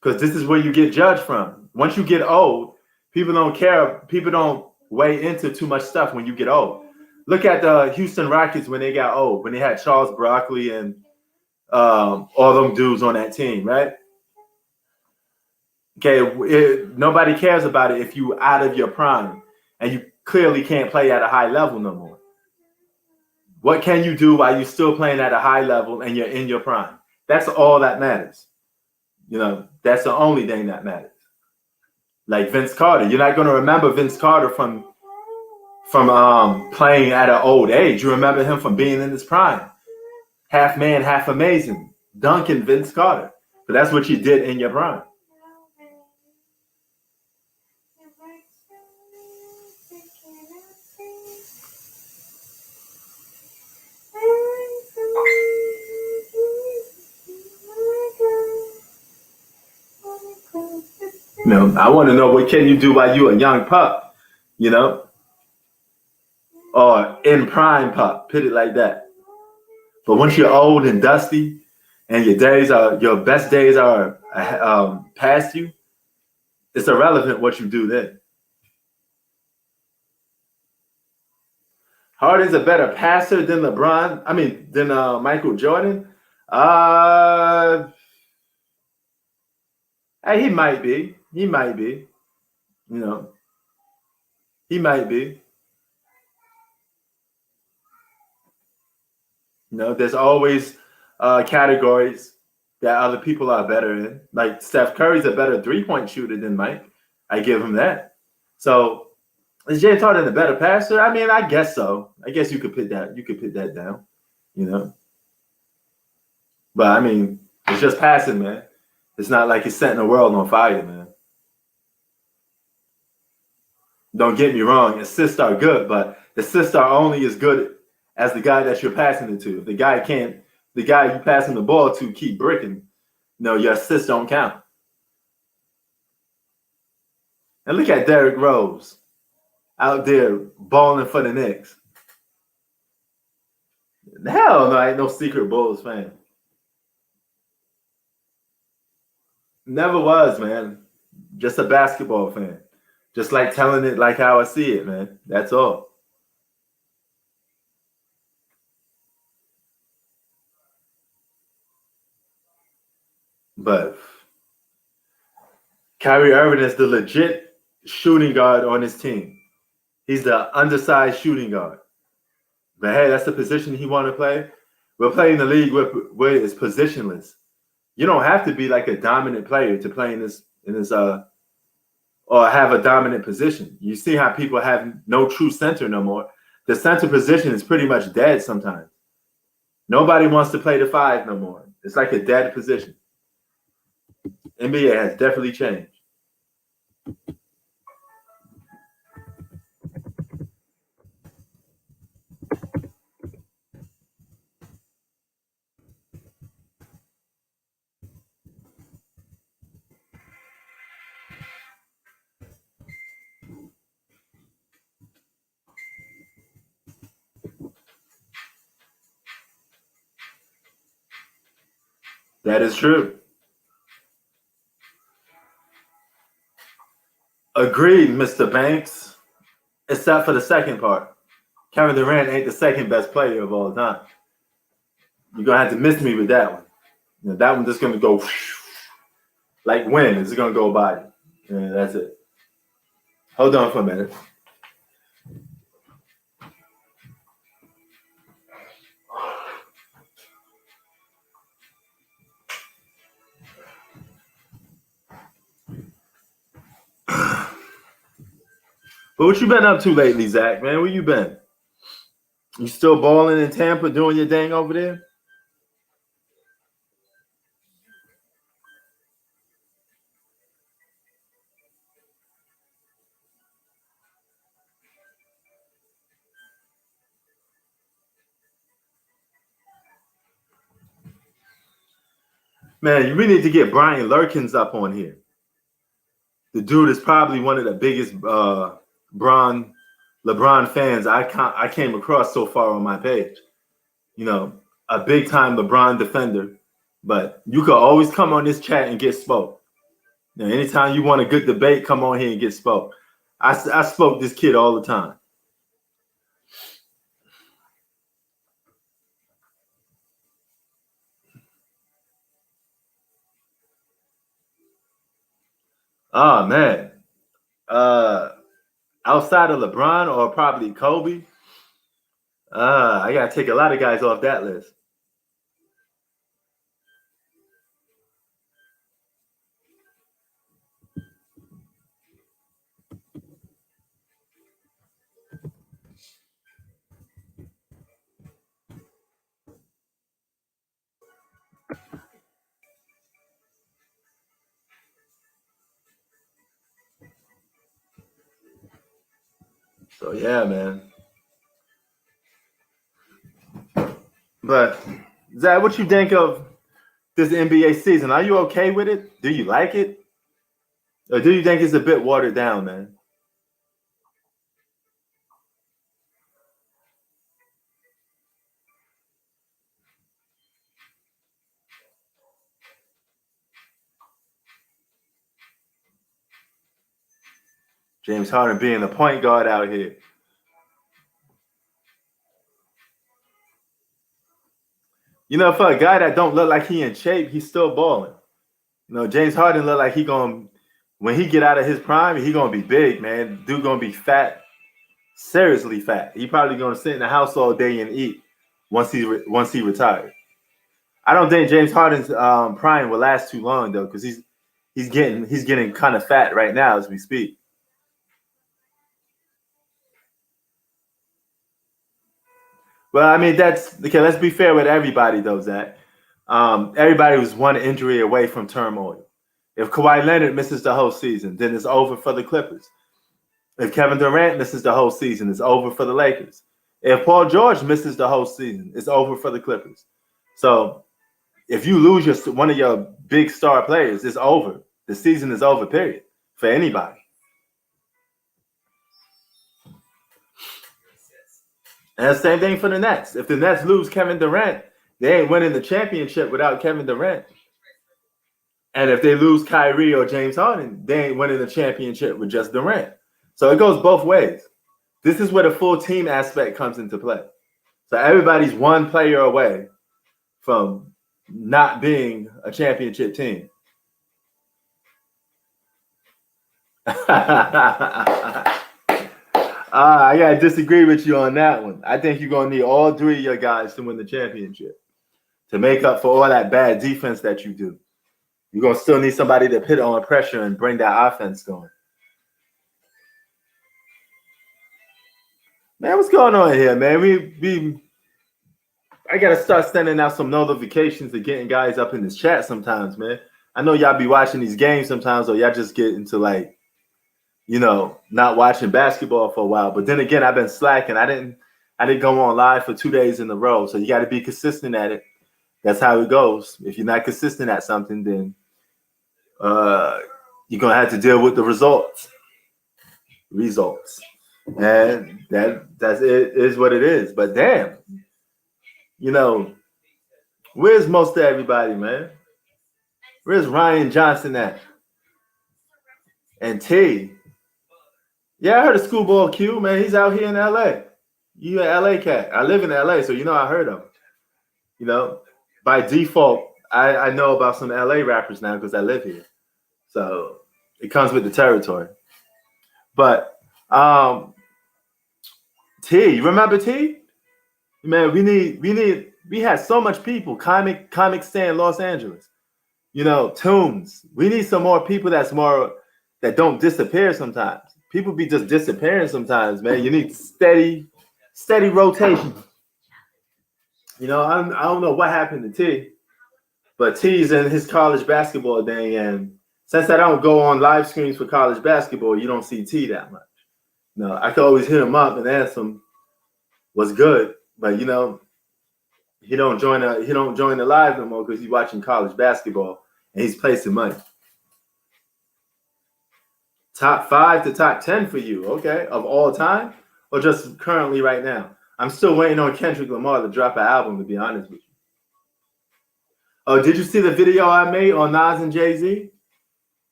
Because this is where you get judged from. Once you get old, people don't care. People don't weigh into too much stuff when you get old. Look at the Houston Rockets when they got old, when they had Charles Barkley and all them dudes on that team, right? Okay, nobody cares about it if you out of your prime and you clearly can't play at a high level no more. What can you do while you're still playing at a high level and you're in your prime? That's all that matters. You know, that's the only thing that matters. Like Vince Carter, you're not going to remember Vince Carter from playing at an old age. You remember him from being in his prime, half man, half amazing, dunking Vince Carter. But that's what you did in your prime. You know, I want to know what can you do while you're a young pup, you know, or in prime pup, put it like that. But once you're old and dusty, and your best days are past you, it's irrelevant what you do then. Harden's a better passer than LeBron. I mean, than Michael Jordan. Hey, he might be. He might be. You know, he might be. You know, there's always categories that other people are better in. Like Steph Curry's a better three-point shooter than Mike. I give him that. So is James Harden a better passer? I mean, I guess so. I guess you could put that. You could put that down. You know. But I mean, it's just passing, man. It's not like he's setting the world on fire, man. Don't get me wrong, assists are good, but assists are only as good as the guy that you're passing it to. If the guy you passing the ball to keep bricking, your assists don't count. And look at Derrick Rose out there balling for the Knicks. Hell no, I ain't no secret Bulls fan. Never was, man. Just a basketball fan. Just like telling it like how I see it, man. That's all. But Kyrie Irving is the legit shooting guard on his team. He's the undersized shooting guard. But hey, that's the position he want to play. We're playing the league where it's positionless. You don't have to be like a dominant player to play in this or have a dominant position. You see how people have no true center no more. The center position is pretty much dead sometimes. Nobody wants to play the five no more. It's like a dead position. NBA has definitely changed. That is true. Agreed, Mr. Banks. Except for the second part. Kevin Durant ain't the second best player of all time. You're gonna have to miss me with that one. You know, that one just gonna go like wind. It's gonna go by. Yeah, that's it. Hold on for a minute. But what you been up to lately, Zach? Man, where you been? You still balling in Tampa, doing your thing over there? Man, we need to get Brian Lurkins up on here. The dude is probably one of the biggest LeBron fans I came across so far on my page. You know, a big time LeBron defender. But you could always come on this chat and get spoke. You know, anytime you want a good debate, come on here and get spoke. I spoke this kid all the time. Oh man. Outside of LeBron or probably Kobe, I gotta take a lot of guys off that list. So yeah, man. But Zach, what you think of this NBA season? Are you okay with it? Do you like it? Or do you think it's a bit watered down, man? James Harden being the point guard out here. You know, for a guy that don't look like he in shape, he's still balling. You know, James Harden look like he gonna when he get out of his prime, he gonna be big, man. Dude gonna be fat, seriously fat. He probably gonna sit in the house all day and eat once he retired. I don't think James Harden's prime will last too long though, because he's getting kind of fat right now as we speak. Well, I mean that's okay. Let's be fair with everybody though, Zach. Everybody was one injury away from turmoil. If Kawhi Leonard misses the whole season, then it's over for the Clippers. If Kevin Durant misses the whole season, it's over for the Lakers. If Paul George misses the whole season, it's over for the Clippers. So if you lose one of your big star players, it's over. The season is over, period, for anybody. And the same thing for the Nets. If the Nets lose Kevin Durant, they ain't winning the championship without Kevin Durant. And if they lose Kyrie or James Harden, they ain't winning the championship with just Durant. So it goes both ways. This is where the full team aspect comes into play. So everybody's one player away from not being a championship team. I gotta disagree with you on that one. I think you're gonna need all three of your guys to win the championship to make up for all that bad defense that you do. You're gonna still need somebody to put on pressure and bring that offense going. Man, what's going on here, man? I gotta start sending out some notifications to getting guys up in this chat sometimes, man. I know y'all be watching these games sometimes, or y'all just get into like, you know, not watching basketball for a while. But then again, I've been slacking. I didn't go on live for 2 days in a row. So you got to be consistent at it. That's how it goes. If you're not consistent at something, then you're gonna have to deal with the results. And that's it is what it is. But damn, you know, where's most of everybody, man? Where's Ryan Johnson at? And T? Yeah, I heard of Schoolboy Q, man. He's out here in LA. You an LA cat. I live in LA, so I heard of him. By default, I know about some LA rappers now because I live here. So it comes with the territory. But T, you remember T? Man, we had so much people, comic stand Los Angeles. Tunes. We need some more people that don't disappear sometimes. People be just disappearing sometimes, man. You need steady rotation. I don't know what happened to T, but T's in his college basketball thing, and since I don't go on live streams for college basketball, you don't see T that much. I could always hit him up and ask him what's good, but he don't join the live no more because he's watching college basketball and he's placing money. Top 5 to top 10 for you, okay, of all time, or just currently right now? I'm still waiting on Kendrick Lamar to drop an album, to be honest with you. Oh, did you see the video I made on Nas and Jay-Z?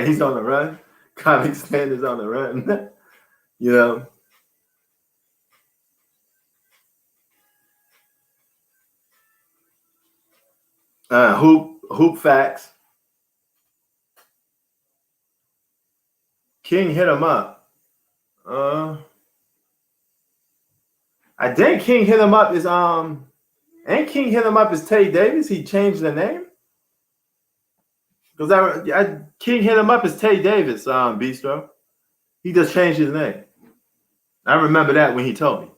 He's on the run. Comic Stand is on the run. Hoop facts. King hit him up. I think King hit him up is ain't King hit him up is Tay Davis. He changed the name. Because King hit him up as Tay Davis, Bistro. He just changed his name. I remember that when he told me.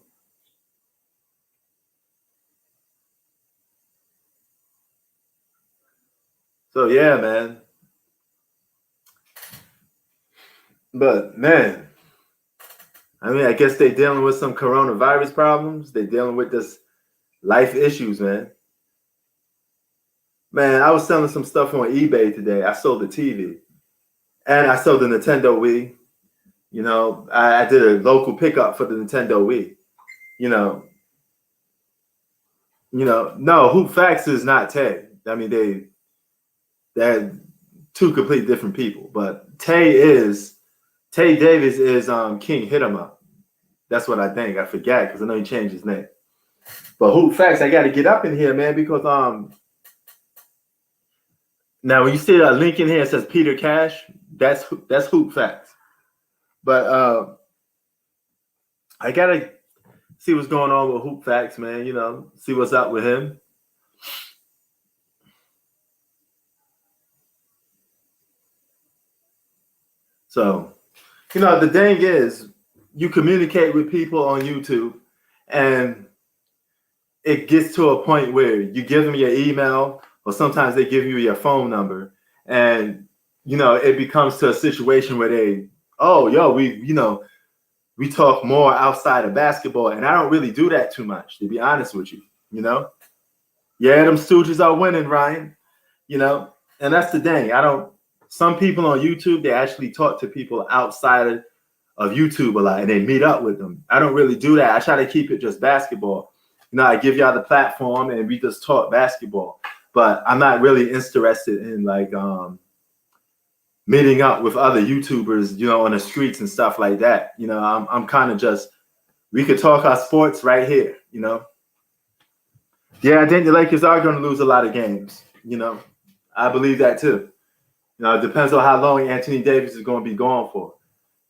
So yeah, man. But man, I guess they're dealing with some coronavirus problems. They're dealing with this life issues, man. Man, I was selling some stuff on eBay today. I sold the TV. And I sold the Nintendo Wii. I did a local pickup for the Nintendo Wii. No, Hoop Facts is not Tay. They're two complete different people. But Tay Davis is King Hit 'em Up. That's what I think. I forgot because I know he changed his name. But Hoop Facts, I got to get up in here, man, because now when you see a link in here that says Peter Cash, that's Hoop Facts. But I gotta see what's going on with Hoop Facts, man. See what's up with him. So, the thing is, you communicate with people on YouTube, and it gets to a point where you give them your email, or sometimes they give you your phone number, and it becomes to a situation where we talk more outside of basketball, and I don't really do that too much, to be honest with you. Yeah, them Stooges are winning, Ryan. And that's the thing. Some people on YouTube, they actually talk to people outside of YouTube a lot, and they meet up with them. I don't really do that. I try to keep it just basketball. I give y'all the platform, and we just talk basketball. But I'm not really interested in meeting up with other YouTubers, on the streets and stuff like that. I'm kind of just, we could talk our sports right here, Yeah, I think the Lakers are going to lose a lot of games. I believe that too. It depends on how long Anthony Davis is going to be gone for.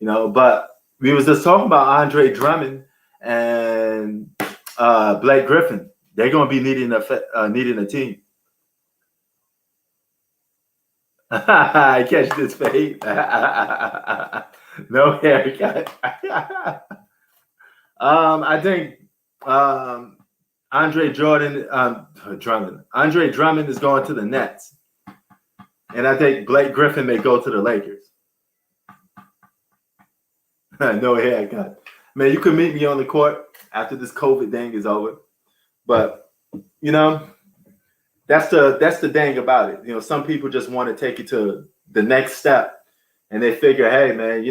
But we was just talking about Andre Drummond and Blake Griffin. They're going to be needing a team. I catch this fade. No haircut. I think Andre Drummond is going to the Nets. And I think Blake Griffin may go to the Lakers. No haircut. Man, you can meet me on the court after this COVID thing is over. But, that's the thing about it. Some people just want to take it to the next step. And they figure, hey, man,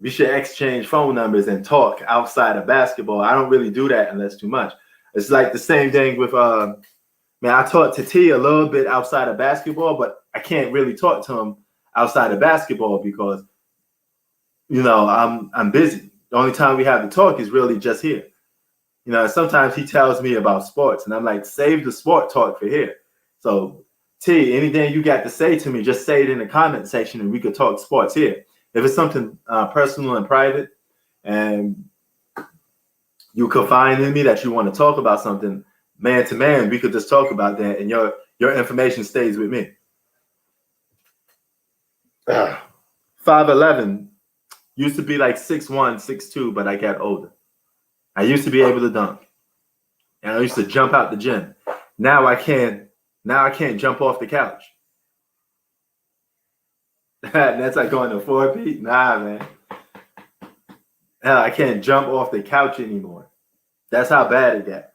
we should exchange phone numbers and talk outside of basketball. I don't really do that unless too much. It's like the same thing with I talk to T a little bit outside of basketball, but I can't really talk to him outside of basketball because, I'm busy. The only time we have to talk is really just here. Sometimes he tells me about sports, and I'm like, save the sport talk for here. So, T, anything you got to say to me, just say it in the comment section, and we could talk sports here. If it's something personal and private, and you confide in me that you want to talk about something man to man, we could just talk about that, and your information stays with me. 5'11", used to be like 6'1", 6'2", but I got older. I used to be able to dunk, and I used to jump out the gym. Now I can't jump off the couch. That's like going to 4 feet. Nah, man. Hell, I can't jump off the couch anymore. That's how bad it got.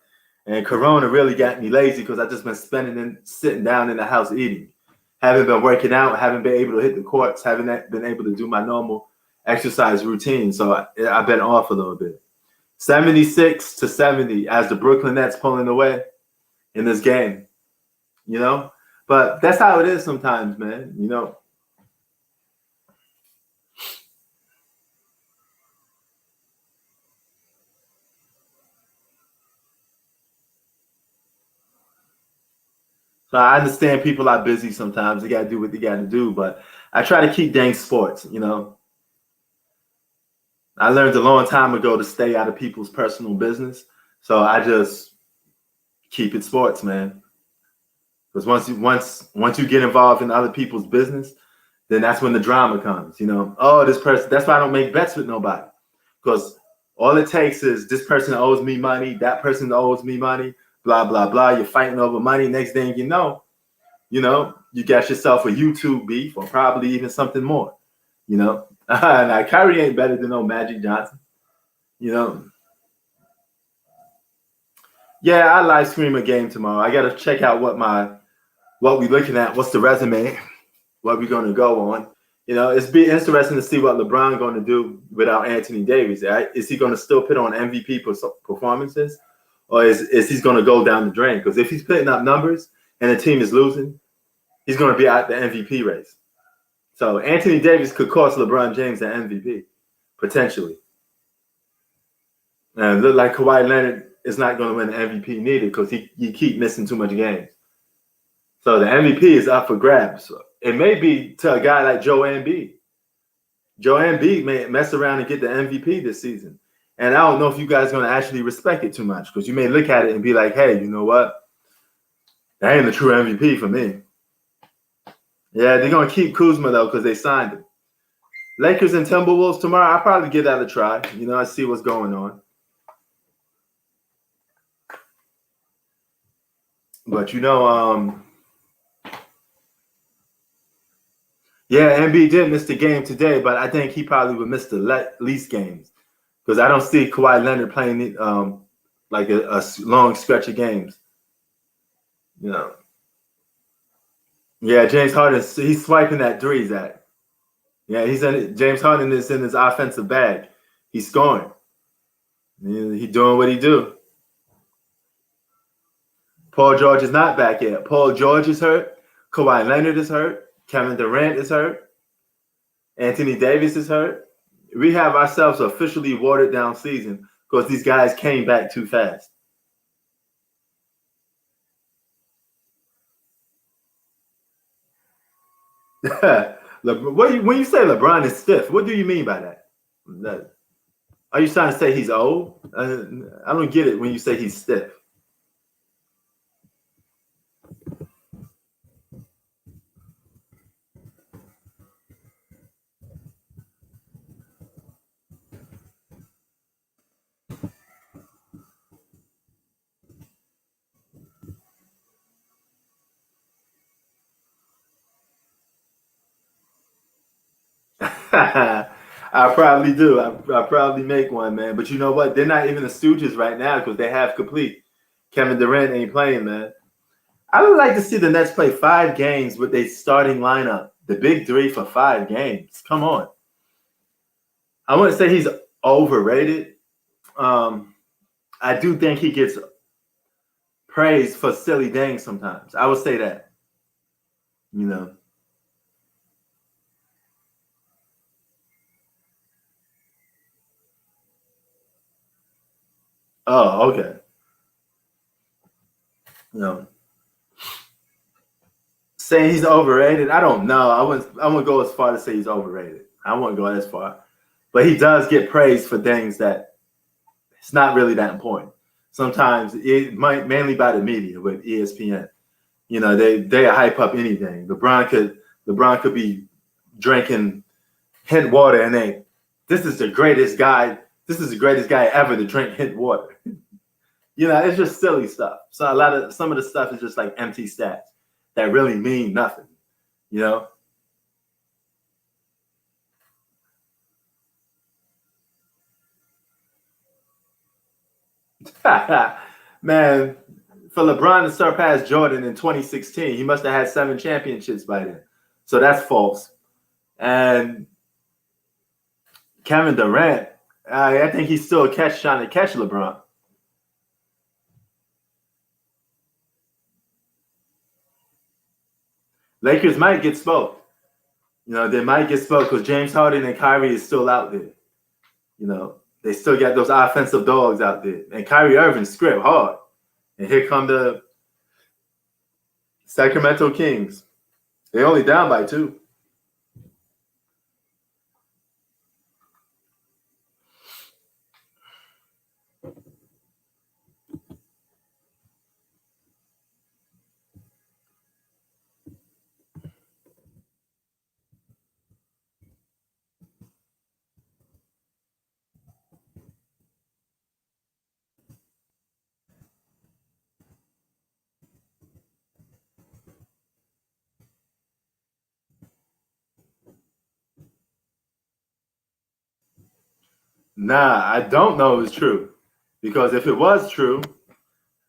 And Corona really got me lazy because I just been sitting down in the house eating. Haven't been working out, haven't been able to hit the courts, haven't been able to do my normal exercise routine. So I've been off a little bit. 76-70 as the Brooklyn Nets pulling away in this game. But that's how it is sometimes, man. So I understand people are busy sometimes. They got to do what they got to do. But I try to keep dang sports, I learned a long time ago to stay out of people's personal business. So I just keep it sports, man. Because once you get involved in other people's business, then that's when the drama comes. Oh, this person. That's why I don't make bets with nobody. Because all it takes is this person owes me money, that person owes me money, blah, blah, blah. You're fighting over money. Next thing you know, you got yourself a YouTube beef or probably even something more. Now Kyrie ain't better than no Magic Johnson. Yeah, I live stream a game tomorrow. I got to check out what we looking at. What's the resume? What we going to go on? It's be interesting to see what LeBron going to do without Anthony Davis. Right? Is he going to still put on MVP performances, or is he going to go down the drain? Because if he's putting up numbers and the team is losing, he's going to be out the MVP race. So Anthony Davis could cost LeBron James the MVP potentially, and it look like Kawhi Leonard is not going to win the MVP neither because he keep missing too much games. So the MVP is up for grabs. It may be to a guy like Joe Embiid. Joe Embiid may mess around and get the MVP this season. And I don't know if you guys are going to actually respect it too much because you may look at it and be like, hey, you know what? That ain't the true MVP for me. Yeah, they're going to keep Kuzma, though, because they signed him. Lakers and Timberwolves tomorrow, I'll probably give that a try. I see what's going on. But, yeah, Embiid did miss the game today, but I think he probably would miss the least games because I don't see Kawhi Leonard playing like a long stretch of games. Yeah, James Harden, he's swiping that threes at. Yeah, James Harden is in his offensive bag. He's scoring. He's doing what he do. Paul George is not back yet. Paul George is hurt. Kawhi Leonard is hurt. Kevin Durant is hurt. Anthony Davis is hurt. We have ourselves officially watered down season because these guys came back too fast. When you say LeBron is stiff, what do you mean by that? Are you trying to say he's old? I don't get it when you say he's stiff. I probably do. I probably make one, man. But you know what? They're not even the Stooges right now because they have complete. Kevin Durant ain't playing, man. I would like to see the Nets play 5 games with their starting lineup. The big three for 5 games. Come on. I wouldn't say he's overrated. I do think he gets praise for silly things sometimes. I would say that. Oh, okay. You know, saying he's overrated, I don't know. I wouldn't go as far to say he's overrated. I wouldn't go as far. But he does get praised for things that it's not really that important. Sometimes it might mainly by the media with ESPN. You know, they hype up anything. LeBron could be drinking hint water and this is the greatest guy. This is the greatest guy ever to drink hint water. You know, it's just silly stuff. So some of the stuff is just like empty stats that really mean nothing. You know? Man, for LeBron to surpass Jordan in 2016, he must have had 7 championships by then. So that's false. And Kevin Durant, I think he's still trying to catch LeBron. Lakers might get smoked. You know, they might get smoked because James Harden and Kyrie is still out there. You know, they still got those offensive dogs out there. And Kyrie Irving script hard. And here come the Sacremento Kings. They only down by 2. Nah, I don't know if it's true. Because if it was true,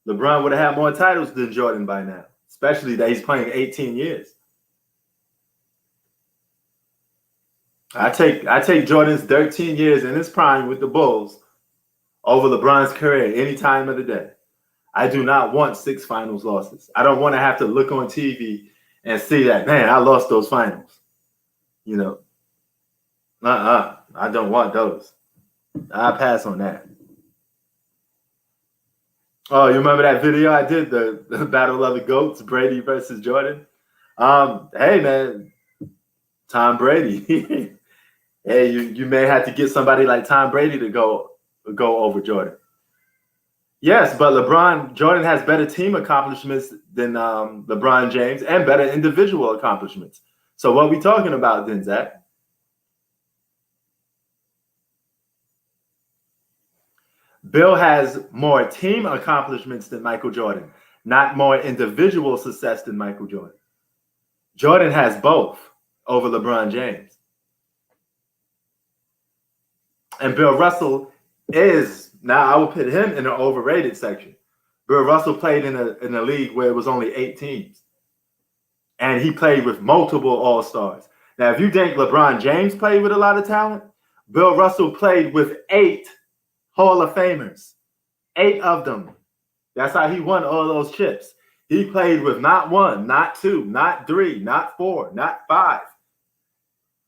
LeBron would have had more titles than Jordan by now, especially that he's playing 18 years. I take Jordan's 13 years in his prime with the Bulls over LeBron's career any time of the day. I do not want 6 finals losses. I don't want to have to look on TV and see that, man, I lost those finals. You know, I don't want those. I pass on that. Oh, you remember that video I did, the Battle of the GOATs, Brady versus Jordan? Hey, man, Tom Brady. Hey, you may have to get somebody like Tom Brady to go over Jordan. Yes, but Jordan has better team accomplishments than LeBron James and better individual accomplishments. So what are we talking about then, Zach? Bill has more team accomplishments than Michael Jordan, not more individual success than Michael Jordan. Jordan has both over LeBron James. And Bill Russell is, now I will put him in the overrated section. Bill Russell played in a league where it was only 8 teams. And he played with multiple All-Stars. Now, if you think LeBron James played with a lot of talent, Bill Russell played with 8 Hall of Famers. 8 of them. That's how he won all those chips. He played with not 1, not 2, not 3, not 4, not 5.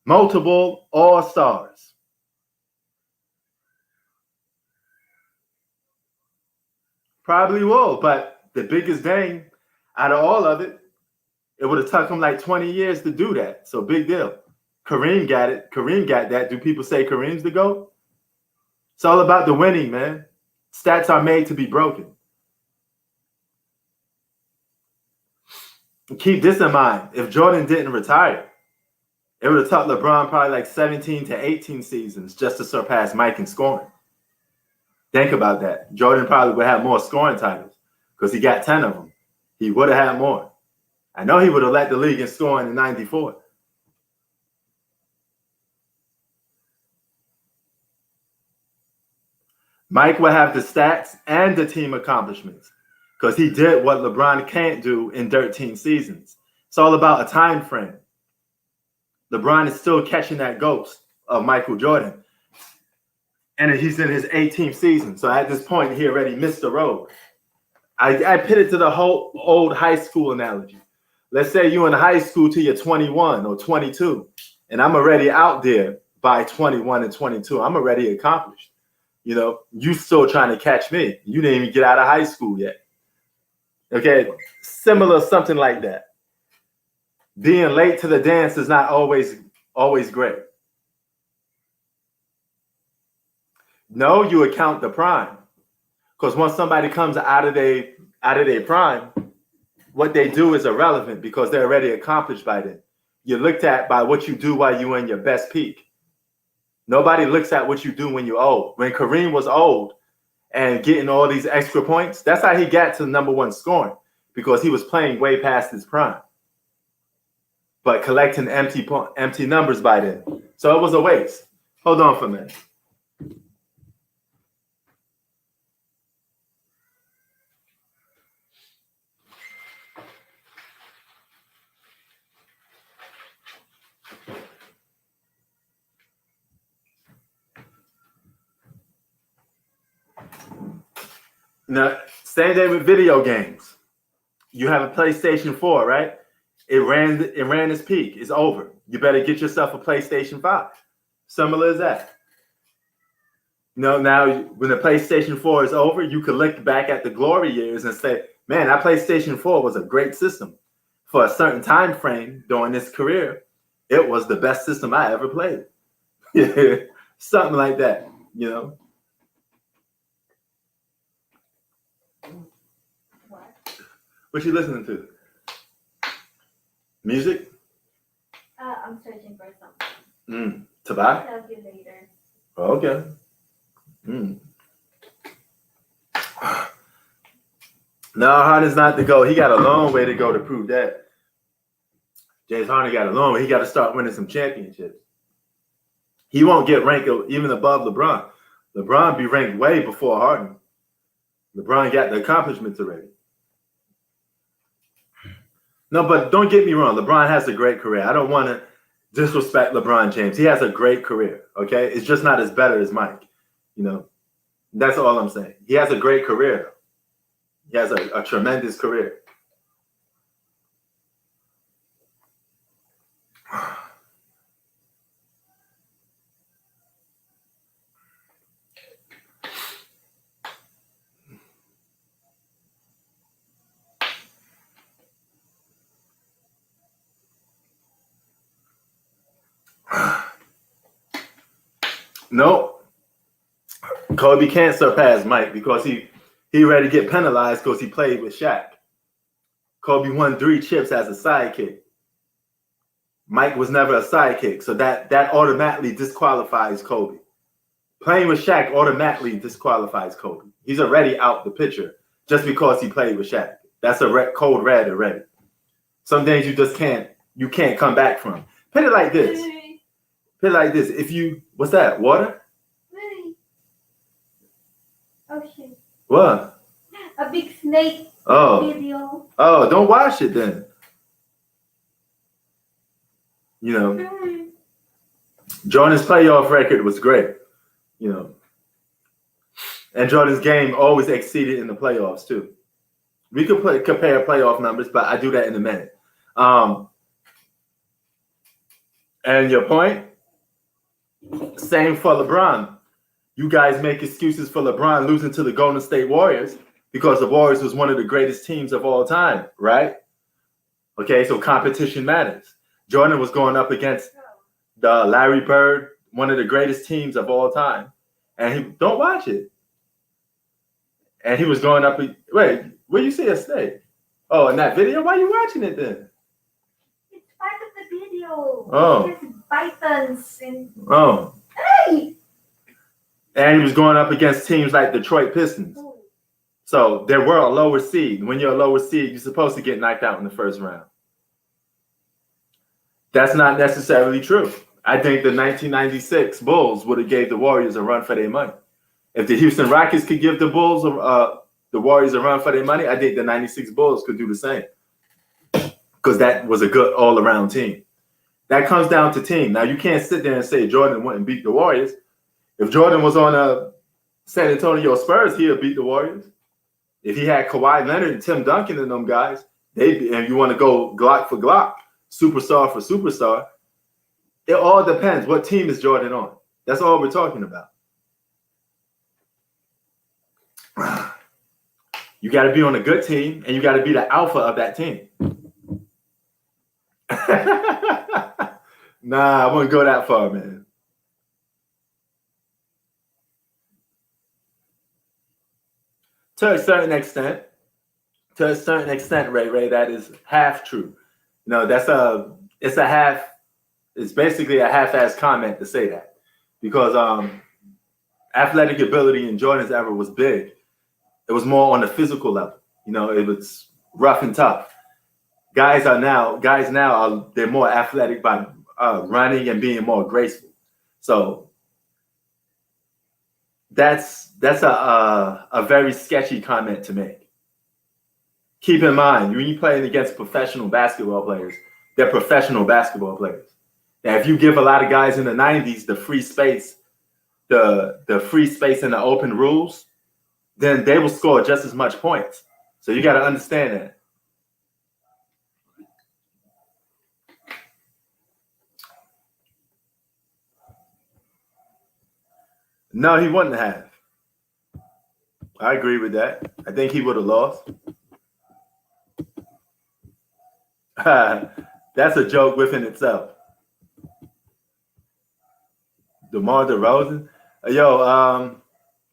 Multiple All-Stars. Probably will, but the biggest thing out of all of it, it would have taken him like 20 years to do that. So big deal. Kareem got it. Kareem got that. Do people say Kareem's the GOAT? It's all about the winning, man. Stats are made to be broken. And keep this in mind. If Jordan didn't retire, it would have took LeBron probably like 17 to 18 seasons just to surpass Mike in scoring. Think about that. Jordan probably would have more scoring titles because he got 10 of them. He would have had more. I know he would have led the league in scoring in 94. Mike will have the stats and the team accomplishments because he did what LeBron can't do in 13 seasons. It's all about a time frame. LeBron is still catching that ghost of Michael Jordan. And he's in his 18th season. So at this point, he already missed the road. I put it to the whole old high school analogy. Let's say you're in high school till you're 21 or 22, and I'm already out there by 21 and 22. I'm already accomplished. You know, you still trying to catch me. You didn't even get out of high school yet. Okay, similar, something like that. Being late to the dance is not always great. No, you account the prime. Because once somebody comes out of their prime, what they do is irrelevant because they're already accomplished by then. You're looked at by what you do while you're in your best peak. Nobody looks at what you do when you're old. When Kareem was old and getting all these extra points, that's how he got to number one scoring, because he was playing way past his prime, but collecting empty numbers by then. So it was a waste. Hold on for a minute. Now, same day with video games. You have a PlayStation 4, right? It ran its peak. It's over. You better get yourself a PlayStation 5. Similar as that. You know, now when the PlayStation 4 is over, you can look back at the glory years and say, man, that PlayStation 4 was a great system. For a certain time frame during this career, it was the best system I ever played. Something like that, you know. What you listening to? Music? I'm searching for something. To buy? I'll tell you later. Okay. No, Harden's not the GOAT. He got a long way to go to prove that. James Harden got a long way. He got to start winning some championships. He won't get ranked even above LeBron. LeBron be ranked way before Harden. LeBron got the accomplishments already. No, but don't get me wrong. LeBron has a great career. I don't want to disrespect LeBron James. He has a great career, okay? It's just not as better as Mike, you know? That's all I'm saying. He has a great career. He has a tremendous career. Nope. Kobe can't surpass Mike because he ready to get penalized because he played with Shaq. Kobe won 3 chips as a sidekick. Mike was never a sidekick, so that automatically disqualifies Kobe. Playing with Shaq automatically disqualifies Kobe. He's already out the picture just because he played with Shaq. That's a cold red already. Some things you just can't come back from. Put it like this. Put it like this. If you, what's that? Water? Oh shit. What? A big snake video. Oh, don't watch it then. You know, Jordan's playoff record was great, you know. And Jordan's game always exceeded in the playoffs too. We could compare playoff numbers, but I do that in a minute. And your point? Same for LeBron. You guys make excuses for LeBron losing to the Golden State Warriors because the Warriors was one of the greatest teams of all time, right? Okay, so competition matters. Jordan was going up against the Larry Bird, one of the greatest teams of all time. And he, don't watch it. And he was going up, wait, where you see a snake? Oh, in that video? Why are you watching it then? It's part of the video. Oh. There's pythons and... Oh. Hey! And he was going up against teams like Detroit Pistons. So they were a lower seed. When you're a lower seed, you're supposed to get knocked out in the first round. That's not necessarily true. I think the 1996 Bulls would have gave the Warriors a run for their money. If the Houston Rockets could give the Warriors a run for their money, I think the 96 Bulls could do the same. Because that was a good all-around team. That comes down to team. Now, you can't sit there and say Jordan wouldn't beat the Warriors. If Jordan was on a San Antonio Spurs, he'd beat the Warriors. If he had Kawhi Leonard and Tim Duncan and them guys, and you want to go Glock for Glock, superstar for superstar, it all depends. What team is Jordan on? That's all we're talking about. You got to be on a good team, and you got to be the alpha of that team. Nah, I wouldn't go that far, man. To a certain extent, Ray, that is half true. No, it's basically a half-ass comment to say that, because athletic ability in Jordan's era was big. It was more on the physical level. It was rough and tough. Guys now they're more athletic by running and being more graceful. So that's a very sketchy comment to make. Keep in mind, when you're playing against professional basketball players, they're professional basketball players. Now, if you give a lot of guys in the 90s the free space, the free space and the open rules, then they will score just as much points. So you got to understand that. No, he wouldn't have. I agree with that. I think he would have lost. That's a joke within itself. DeMar DeRozan. Yo,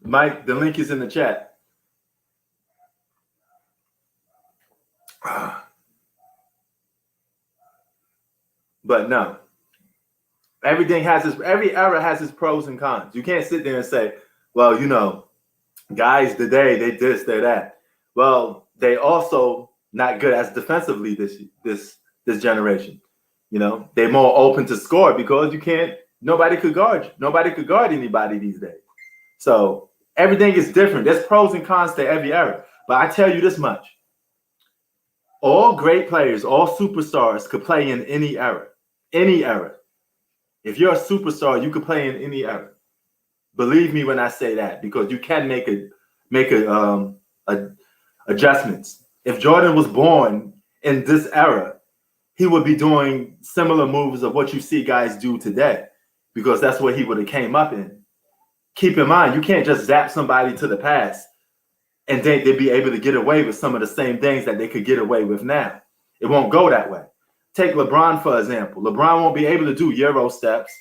Mike, the link is in the chat. But no. Every era has its pros and cons. You can't sit there and say, well, guys today, they this, they that. Well, they also not good as defensively this generation. They're more open to score because nobody could guard anybody these days. So everything is different. There's pros and cons to every era. But I tell you this much. All great players, all superstars could play in any era. Any era. If you're a superstar, you could play in any era. Believe me when I say that, because you can make adjustments. If Jordan was born in this era, he would be doing similar moves of what you see guys do today, because that's what he would have came up in. Keep in mind, you can't just zap somebody to the past and think they'd be able to get away with some of the same things that they could get away with now. It won't go that way. Take LeBron, for example. LeBron won't be able to do Euro steps,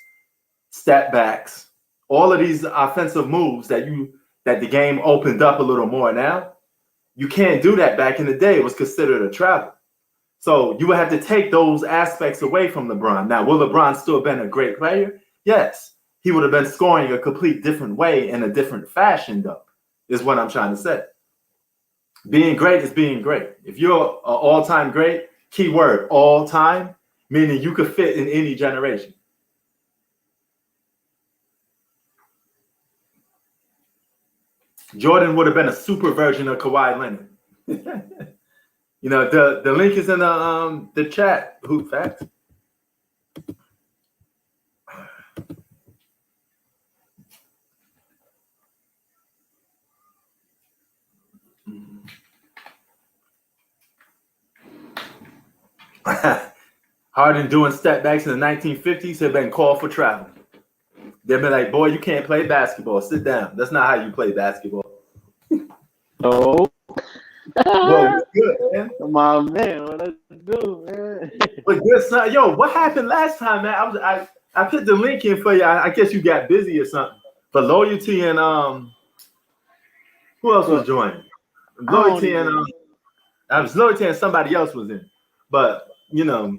step backs, all of these offensive moves that the game opened up a little more now. You can't do that back in the day. It was considered a travel. So you would have to take those aspects away from LeBron. Now, will LeBron still have been a great player? Yes. He would have been scoring a complete different way in a different fashion, though, is what I'm trying to say. Being great is being great. If you're an all-time great, keyword all-time, meaning you could fit in any generation. Jordan would have been a super version of Kawhi Leonard. The link is in the chat. Hoop Facts. Harden doing step backs in the 1950s had been called for travel. They'd be like, boy, you can't play basketball. Sit down. That's not how you play basketball. Oh. Well, good, man. Come on, man. What let's do, man? But good, son. Yo, what happened last time, man? I put the link in for you. I guess you got busy or something. But Loyalty and who else was joining? Loyalty and Loyalty and somebody else was in. But it'd have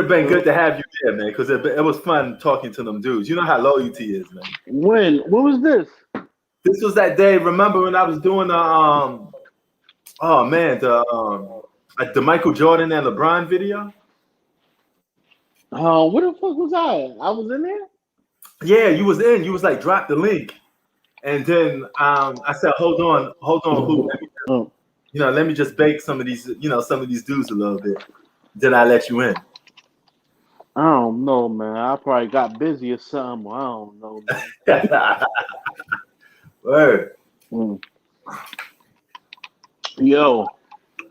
been good to have you there, man, because it was fun talking to them dudes. You know how Loyalty is, man. When was this? This was that day. Remember when I was doing the Michael Jordan and LeBron video? Where the fuck was I? I was in there? Yeah, you was in. You was like, drop the link. And then I said, hold on, who? Let me just bake some of these dudes a little bit. Then I let you in. I don't know, man. I probably got busy or something. I don't know, man. Word. Yo,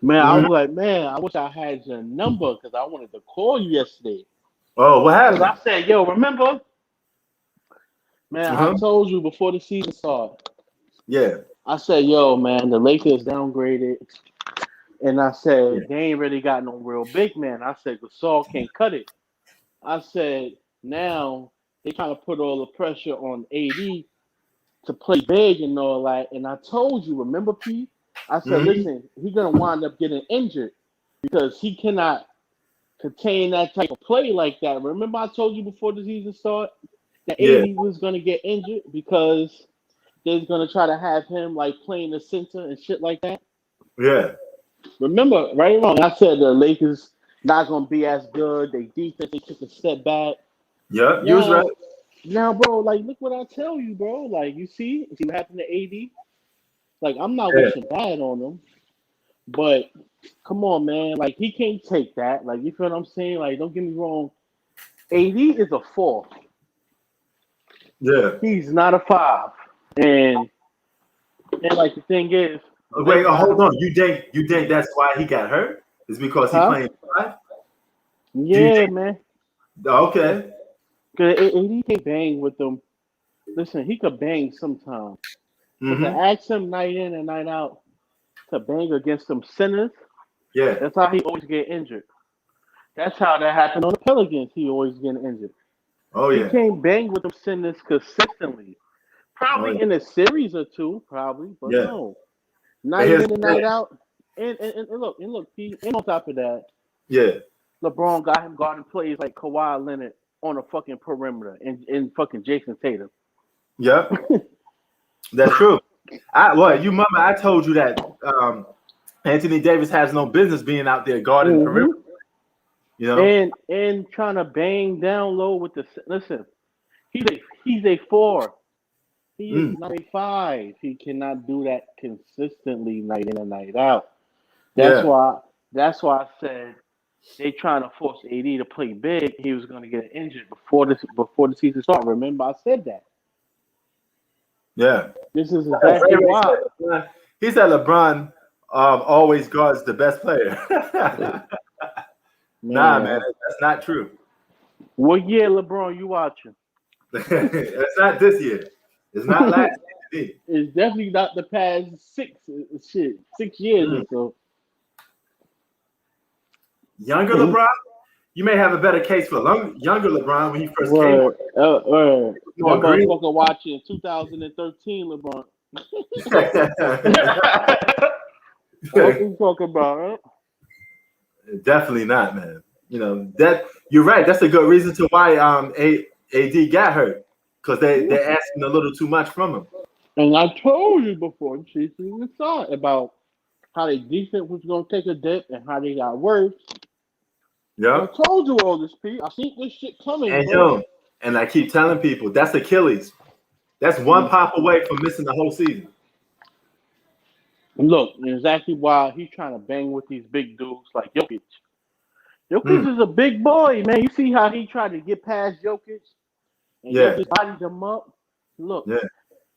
man, I was like, man, I wish I had your number because I wanted to call you yesterday. Oh, what happened? I said, yo, remember? Man, I told you before the season started. Yeah. I said, yo, man, the Lakers downgraded. And I Yeah. said, they ain't really got no real big man. I said, Gasol can't cut it. I said, now they trying to put all the pressure on AD to play big and all that. And I told you, remember, P? I said, Hmm. listen, he's going to wind up getting injured because he cannot contain that type of play like that. Remember, I told you before the season started that Yeah. AD was going to get injured because they're going to try to have him like playing the center and shit like that. Yeah. Remember, right or wrong, I said the Lakers not going to be as good. They defense, they took a step back. Yep. You was right. Now, bro, like, look what I tell you, bro. Like, see what happened to AD? Like, I'm not Yeah. wishing bad on him, but come on, man. Like, he can't take that. Like, you feel what I'm saying? Like, don't get me wrong. AD is a 4. Yeah. He's not a 5. And like the thing is, Wait, hold on. You think that's why he got hurt? Is because he playing 5? Do you Yeah, think? man. Okay. Cause AD can bang with them. Listen, he could bang sometimes. But to Hmm. ask him night in and night out to bang against some sinners, Yeah. that's how he always get injured. That's how that happened on the Pelicans. He always getting injured. Oh He yeah. can't bang with them sinners consistently. Oh Probably yeah. in a series or two, probably, but Yeah. no. But Night here's in the and thing. night out. And look, P, and on top of that, Yeah. LeBron got him guarding plays like Kawhi Leonard on a fucking perimeter and fucking Jason Tatum. Yep. That's true. You remember I told you that Anthony Davis has no business being out there guarding perimeter. Mm-hmm. You know. And trying to bang down low with the listen. He's a 4. He is Mm. not a 5. He cannot do that consistently night in and night out. That's Yeah. why. That's why I said they trying to force AD to play big. He was going to get injured before the season started. Remember, I said that. Yeah. This is Ray exactly Ray why. he said LeBron always guards the best player. Nah, man, Man, that's not true. what year LeBron you watching? It's not this year. It's not last year. It's definitely not the past 6 years Mm. or so. Younger LeBron, you may have a better case for younger LeBron when he first came on. Word. That More green. motherfucker watching 2013 LeBron. What we talking about, huh? Definitely not, man. You know that you're right. That's a good reason to why AD got hurt because they're asking a little too much from him. And I told you before, she even saw it about how their defense was going to take a dip and how they got worse. I Yep. told you all this, Pete. I seen this shit coming, And bro. and I keep telling people that's Achilles. That's one pop away from missing the whole season. Look, exactly why he's trying to bang with these big dudes like Jokic. Mm. Jokic is a big boy, man. You see how he tried to get past Jokic and Yeah. Jokic bodied him up? Look, Yeah.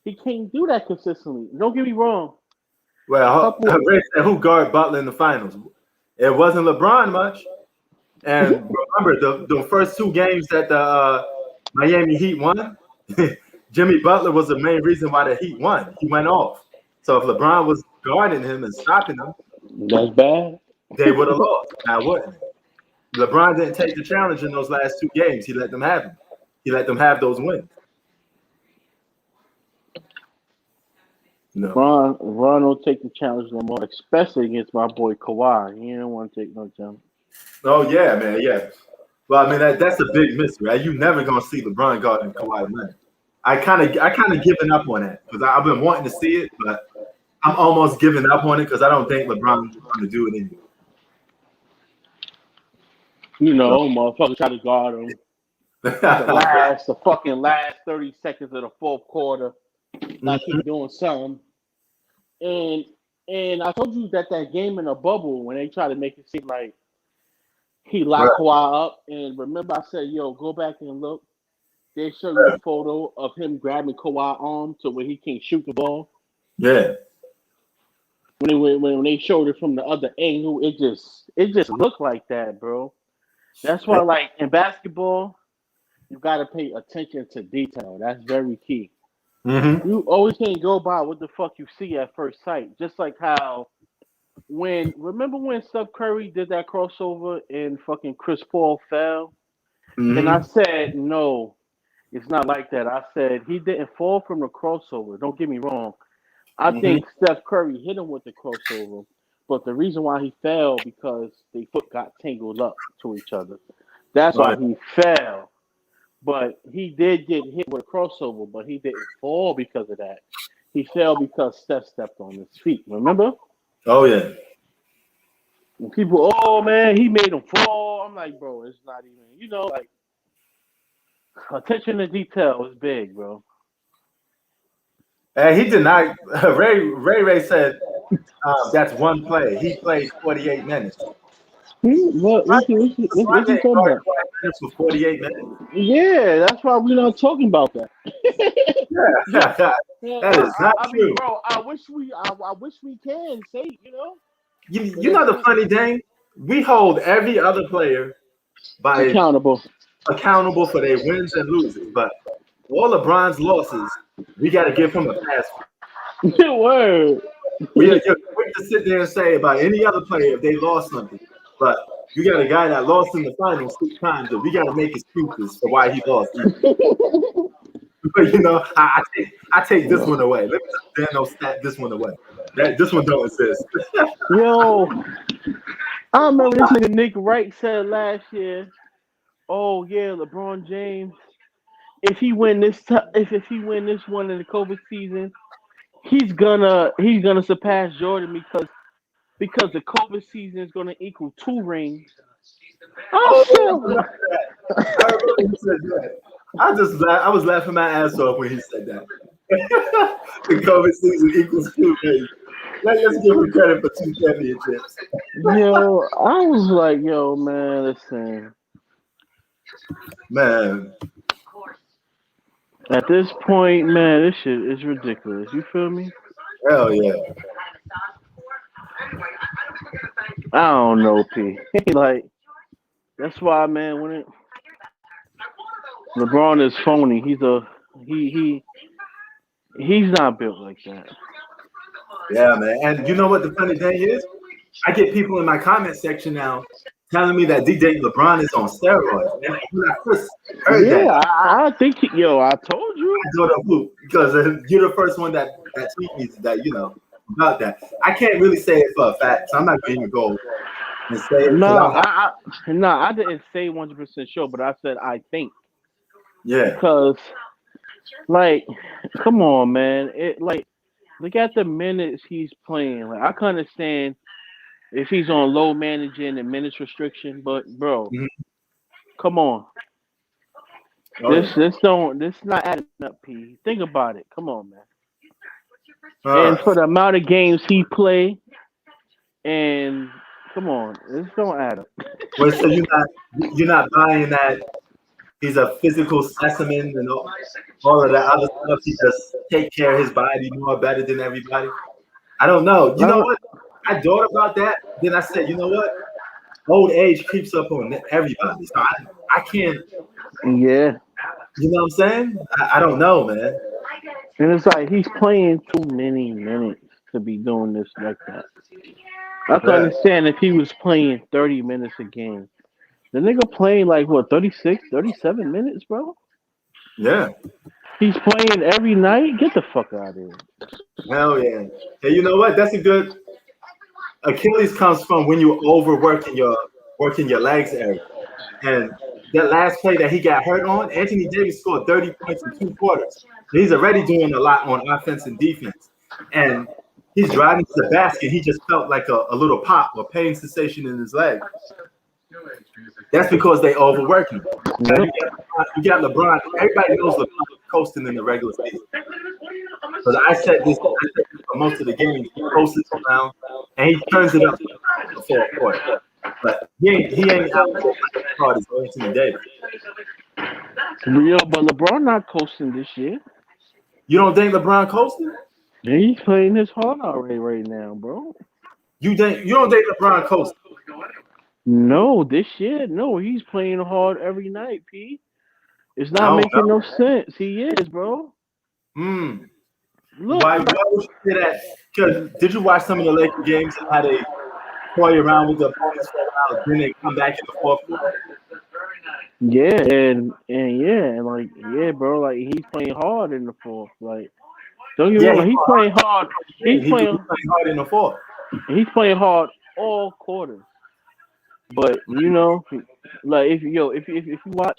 he can't do that consistently. Don't get me wrong. Well, Ray said who guarded Butler in the finals? It wasn't LeBron much. And remember the first 2 games that the Miami Heat won, Jimmy Butler was the main reason why the Heat won. He went off. So if LeBron was guarding him and stopping him, That's bad. they would have lost. Now wouldn't. LeBron didn't take the challenge in those last 2 games. He let them have them. He let them have those wins. No. Ron don't take the challenge no more, especially against my boy Kawhi. He don't want to take no challenge. Oh yeah, man, yeah. Well, I mean that's a big miss, right? You never gonna see LeBron guarding Kawhi Leonard. I kind of given up on that because I've been wanting to see it, but I'm almost giving up on it because I don't think LeBron's going to do it anymore. You know, motherfucker try to guard him. The fucking last 30 seconds of the fourth quarter, like he's doing something. And I told you that game in the bubble when they try to make it seem like he locked Kawhi up. And remember, I said, "Yo, go back and look." They show you the photo of him grabbing Kawhi's arm to where he can't shoot the ball. Yeah. When they showed it from the other angle, it just looked like that, bro. That's why, like in basketball, you got to pay attention to detail. That's very key. Mm-hmm. You always can't go by what the fuck you see at first sight. Just like how remember when Steph Curry did that crossover and fucking Chris Paul fell? And I Mm-hmm. said, no, it's not like that. I said he didn't fall from the crossover. Don't get me wrong. I Mm-hmm. think Steph Curry hit him with the crossover, but the reason why he fell because their foot got tangled up to each other. That's Oh, why he fell. But he did get hit with a crossover, but he didn't fall because of that. He fell because Steph stepped on his feet. Remember? oh yeah. And people, oh man, he made him fall. I'm like, bro, it's not even. Like attention to detail is big, bro. And he denied. Ray said that's one play. He played 48 minutes. What LeBron you didn't talking guard about? Kawhi Leonard for 48 minutes. Yeah, that's why we're not talking about that. Yeah, Yeah, that is not I mean, true. bro, I wish we can say, but You know it's the funny thing? We hold every other player by accountable. accountable for their wins and losses, but all LeBron's losses, we got to give him a pass. Word. You're quick to sit there and say about any other player if they lost something, but you got a guy that lost in the finals 6 times, and we got to make excuses for why he lost. But I take this one away. Let me just no stat this one away. This one don't exist. Yo, I remember this nigga Nick Wright said last year, "Oh yeah, LeBron James, if he win this, if he win this one in the COVID season, he's gonna surpass Jordan because the COVID season is gonna equal 2 rings." Oh, I yeah, I said, remember that. I remember he said that. I was laughing my ass off when he said that. The COVID season equals 2 rings. Let's give him credit for 2 championships. yo, I was like, yo, man, listen. Man, At this point, man, this shit is ridiculous. You feel me? hell yeah. I don't know, P. Like that's why, man. LeBron is phony. He's not built like that. Yeah, man. And you know what the funny thing is? I get people in my comment section now telling me that DJ LeBron is on steroids. And when I first heard that, Yeah, I think I told you. I go to hoop because you're the first one that tweet me that about that. I can't really say it for a fact, so I'm not going to go and say it No, because I didn't say 100% sure, but I said I think yeah. because like, come on, man. Look at the minutes he's playing. Like I can understand if he's on low managing and minutes restriction, but bro, Mhm. come on. Oh, yeah. This not adding up, P. Think about it. Come on, man. Uh, And for the amount of games he play, and come on, this don't add up. well, so you're not buying that he's a physical specimen and all of that other stuff. He just take care of his body more better than everybody. I don't know. You know what? I thought about that. Then I said, you know what? Old age creeps up on everybody. So I can't, Yeah. you know what I'm saying? I don't know, man. And it's like he's playing too many minutes to be doing this like that. I can Yeah. understand if he was playing 30 minutes a game. The nigga playing like what, 36, 37 minutes, bro? Yeah. He's playing every night? Get the fuck out of here. Hell yeah. Hey, you know what? That's a good Achilles comes from when you overworking your legs area. And that last play that he got hurt on, Anthony Davis scored 30 points in 2 quarters. He's already doing a lot on offense and defense. And he's driving to the basket. He just felt like a little pop or pain sensation in his leg. That's because they overwork him. Now, you got LeBron. Everybody knows LeBron is coasting in the regular season. Because I said this for most of the games. He coasts around and he turns it up in the fourth quarter. But he ain't out there as hard as Anthony Davis. But LeBron not coasting this year. You don't think LeBron coasting? He's playing his heart out right now, bro. You don't think LeBron coasting? No, this year, no, he's playing hard every night, P. It's I not don't making know. no sense. He is, bro. Look, Why would you say that? Because did you watch some of the Lakers games and how they toy around with the opponents for a while, then they come back in the fourth quarter? yeah, bro, like he's playing hard in the fourth. Like, don't get me wrong, he's playing hard. He's playing hard in the fourth. He's playing hard all quarters. But like if you watch,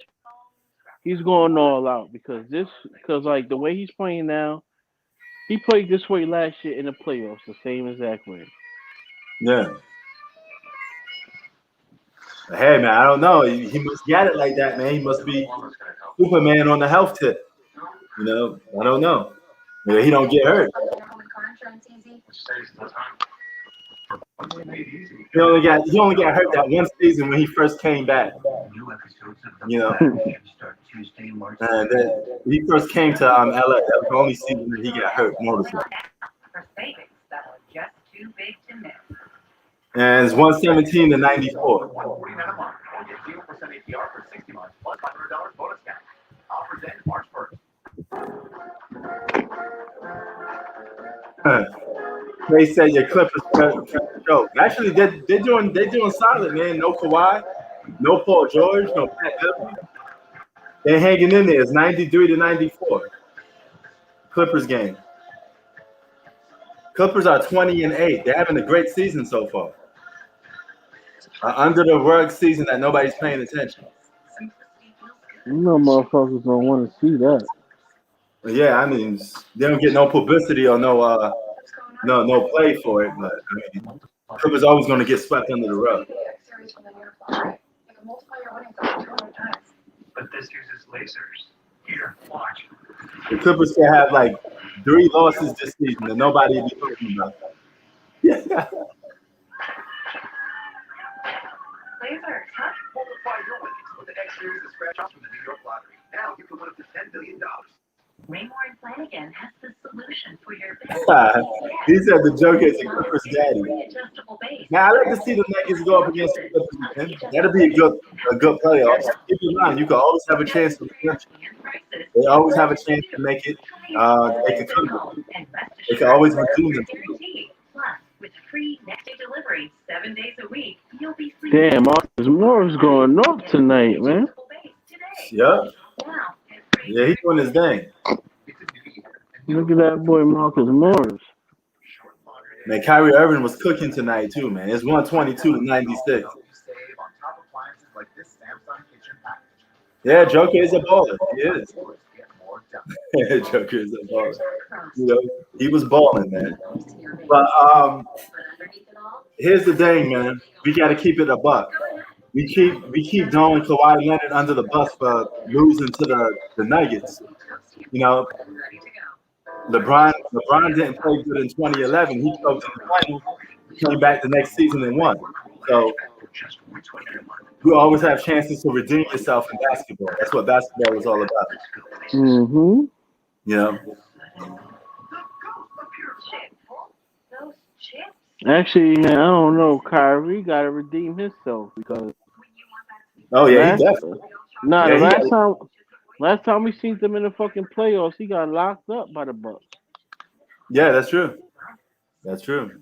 he's going all out because like the way he's playing now, he played this way last year in the playoffs, the same exact way. Yeah. Hey man, I don't know. He must get it like that, man. He must be Superman on the health tip. I don't know. Yeah, he don't get hurt. He only got hurt that one season when he first came back. And then he first came to LA. That was the only season that he got hurt noticeably. And it's 117 to 94. They said your Clippers show. Actually, they're doing solid, man. No Kawhi, no Paul George, no Pat Beverly. They're hanging in there. It's 93 to 94. Clippers game. Clippers are 20-8. They're having a great season so far. Under the rug season that nobody's paying attention. Motherfuckers don't want to see that. Yeah, I mean, they don't get no publicity or no play for it, but Clippers always going to get swept under the rug. But this uses lasers. Here, watch. The Clippers can have like 3 losses this season that nobody will be talking about. Yeah. Laser, huh? Multiply your winnings with the X Series of scratch offs from the New York Lottery. Now you can win up to $10 billion. Raymore and Flanagan has the solution for your He said the Joker is a Clippers daddy. Now I like to see the Nuggets go up against the Clippers, man. That'll be a good playoffs. Keep in mind, you can always have a chance to redemption. They always have a chance to make it. They can come. They can always redeem them. With free next day delivery 7 days a week, you'll be free. Damn, Marcus Morris going off tonight, man. Yep. Yeah, he's doing his thing. Look at that boy Marcus Morris. Man, Kyrie Irving was cooking tonight too, man. It's 122 to 96. Yeah, Joker is a baller. He is. Joker is a baller. He was balling, man. But here's the thing, man. We got to keep it a buck. We keep throwing Kawhi Leonard under the bus for losing to the Nuggets. LeBron didn't play good in 2011. He choked in the finals, came back the next season and won. So you always have chances to redeem yourself in basketball. That's what basketball is all about. Mm-hmm. Actually, man, I don't know. Kyrie got to redeem himself because. Oh yeah, he definitely. Last time we seen them in the fucking playoffs, he got locked up by the Bucks. Yeah, that's true. That's true.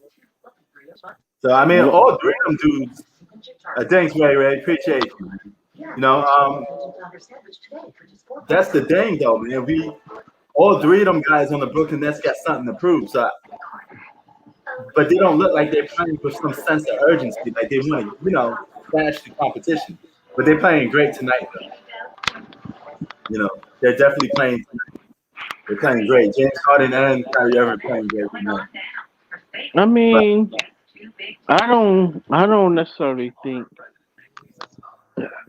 So I mean, all 3 of them dudes. Thanks, Ray. Appreciate you. That's the thing, though, man. All 3 of them guys on the Brooklyn Nets got something to prove. So, but they don't look like they're playing with some sense of urgency, like they want to, flash the competition. But they're playing great tonight, though. They're definitely playing tonight. They're playing great. James Harden and Kyrie Irving playing great tonight. I mean, I don't necessarily think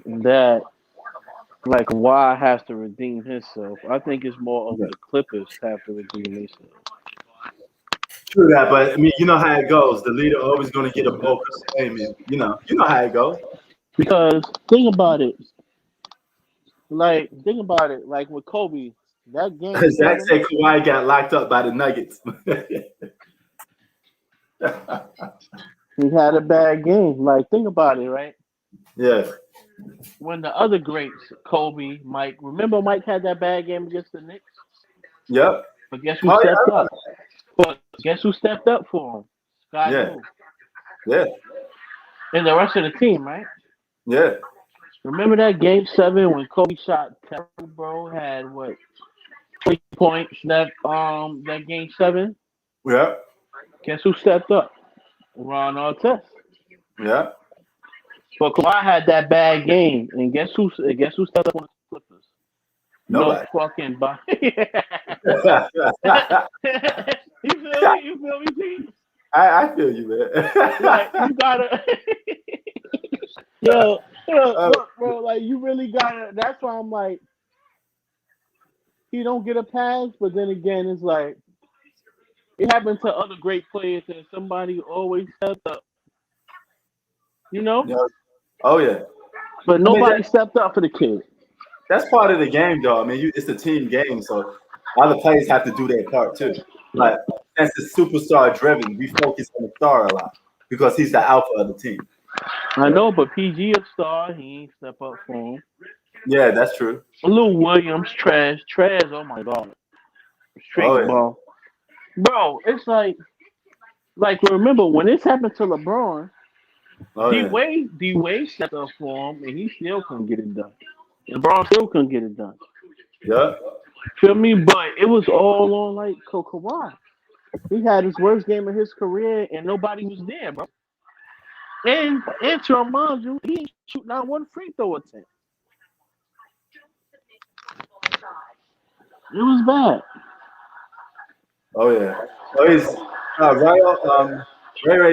that like Kawhi has to redeem himself. I think it's more of the Clippers have to redeem themselves. True that, but I mean, you know how it goes. The leader always going to get a vocal statement. You know how it goes. Because think about it. Like with Kobe, that game. Zach said Kawhi got locked up by the Nuggets. He had a bad game. Like, think about it, right? Yeah. When the other greats, Kobe, Mike, remember Mike had that bad game against the Knicks? Yep. But guess who stepped up? But guess who stepped up for him? Scott Yeah. Lewis. Yeah. And the rest of the team, right? Yeah. Remember that game 7 when Kobe shot terrible, bro? Had what 20 points that game 7? Yeah. Guess who stepped up? Ron Artest. Yeah. But Kawhi had that bad game, and guess who stepped up on the Clippers? Nobody. No fucking body. You feel me, T? I feel you, man. Like you gotta yo, look, bro, like you really gotta that's why I'm like he don't get a pass, but then again it's like it happened to other great players and somebody always stepped up. You know? Yeah. Oh yeah. But nobody stepped up for the kid. That's part of the game, though. I mean, it's a team game, so other players have to do their part too. But since it's superstar driven, we focus on the star a lot because he's the alpha of the team. I know, but PG a star, he ain't step up for him. Yeah, that's true. Lou Williams, trash, oh my god. Straight ball. Bro, it's like remember when this happened to LeBron, D Wade stepped up for him and he still couldn't get it done. LeBron still couldn't get it done. Yeah. Feel me? But it was all on like Kawhi. He had his worst game of his career and nobody was there, bro. And to remind you, he ain't shoot not one free throw attempt. It was bad. Oh yeah. Ray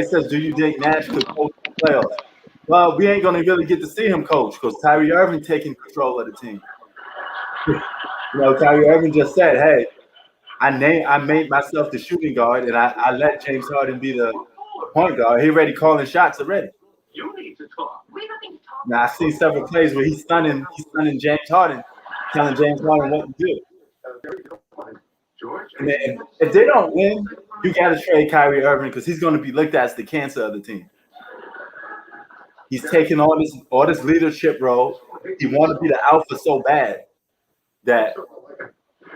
says, "Do you think Nash could coach the playoffs?" Well, we ain't gonna really get to see him coach because Kyrie Irving taking control of the team. Kyrie Irving just said, "Hey, I made myself the shooting guard, and I let James Harden be the point guard. He already calling shots already." You need to talk. Now I see several plays where he's stunning James Harden, telling James Harden what to do. And then if they don't win, you got to trade Kyrie Irving because he's going to be looked at as the cancer of the team. He's taking all this leadership role. He want to be the alpha so bad that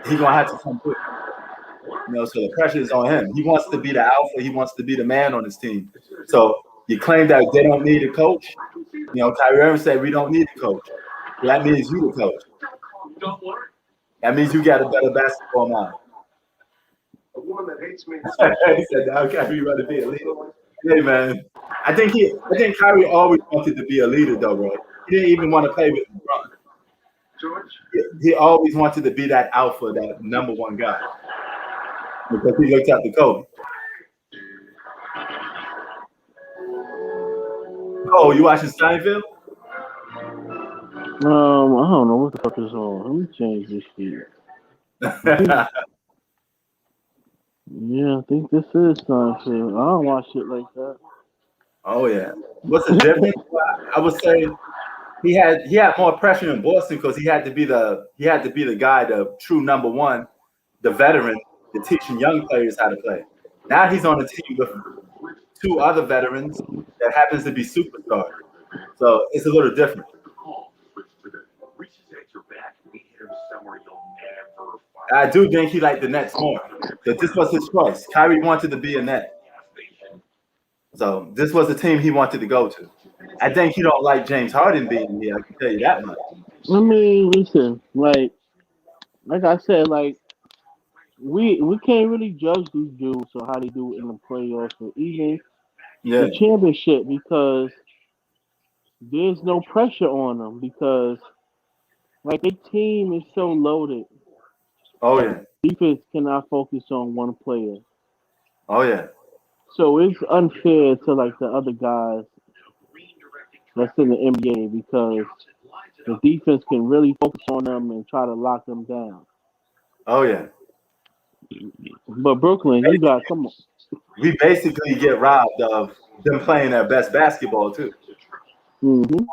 he's going to have to come through. So the pressure is on him. He wants to be the alpha. He wants to be the man on his team. So you claim that they don't need a coach. Kyrie Irving said we don't need a coach. That means you the coach. That means you got a better basketball mind. A woman that hates me. He said, "Now Kyrie want to be a leader." Hey man, I think Kyrie always wanted to be a leader though, bro. He didn't even want to play with LeBron. George? He always wanted to be that alpha, that number one guy, because he looked up to Kobe. Oh, you watching Seinfeld? I don't know what the fuck is on. Let me change this shit. Yeah, I think this is Seinfeld. I don't watch shit like that. Oh yeah. What's the difference? I would say he had more pressure in Boston because he had to be the guy, the true number one, the veteran, to teaching young players how to play. Now he's on a team with 2 other veterans that happens to be superstars. So it's a little different. I do think he liked the Nets more, but this was his choice. Kyrie wanted to be a Net. So this was the team he wanted to go to. I think he don't like James Harden being here. I can tell you that much. I mean, listen, like I said, like we can't really judge these dudes or how they do in the playoffs or even the championship because there's no pressure on them because like their team is so loaded. Oh yeah. Defense cannot focus on one player. Oh yeah. So it's unfair to like the other guys that's in the NBA because the defense can really focus on them and try to lock them down. Oh yeah. But Brooklyn, you got come on. We basically get robbed of them playing their best basketball too. Mm-hmm.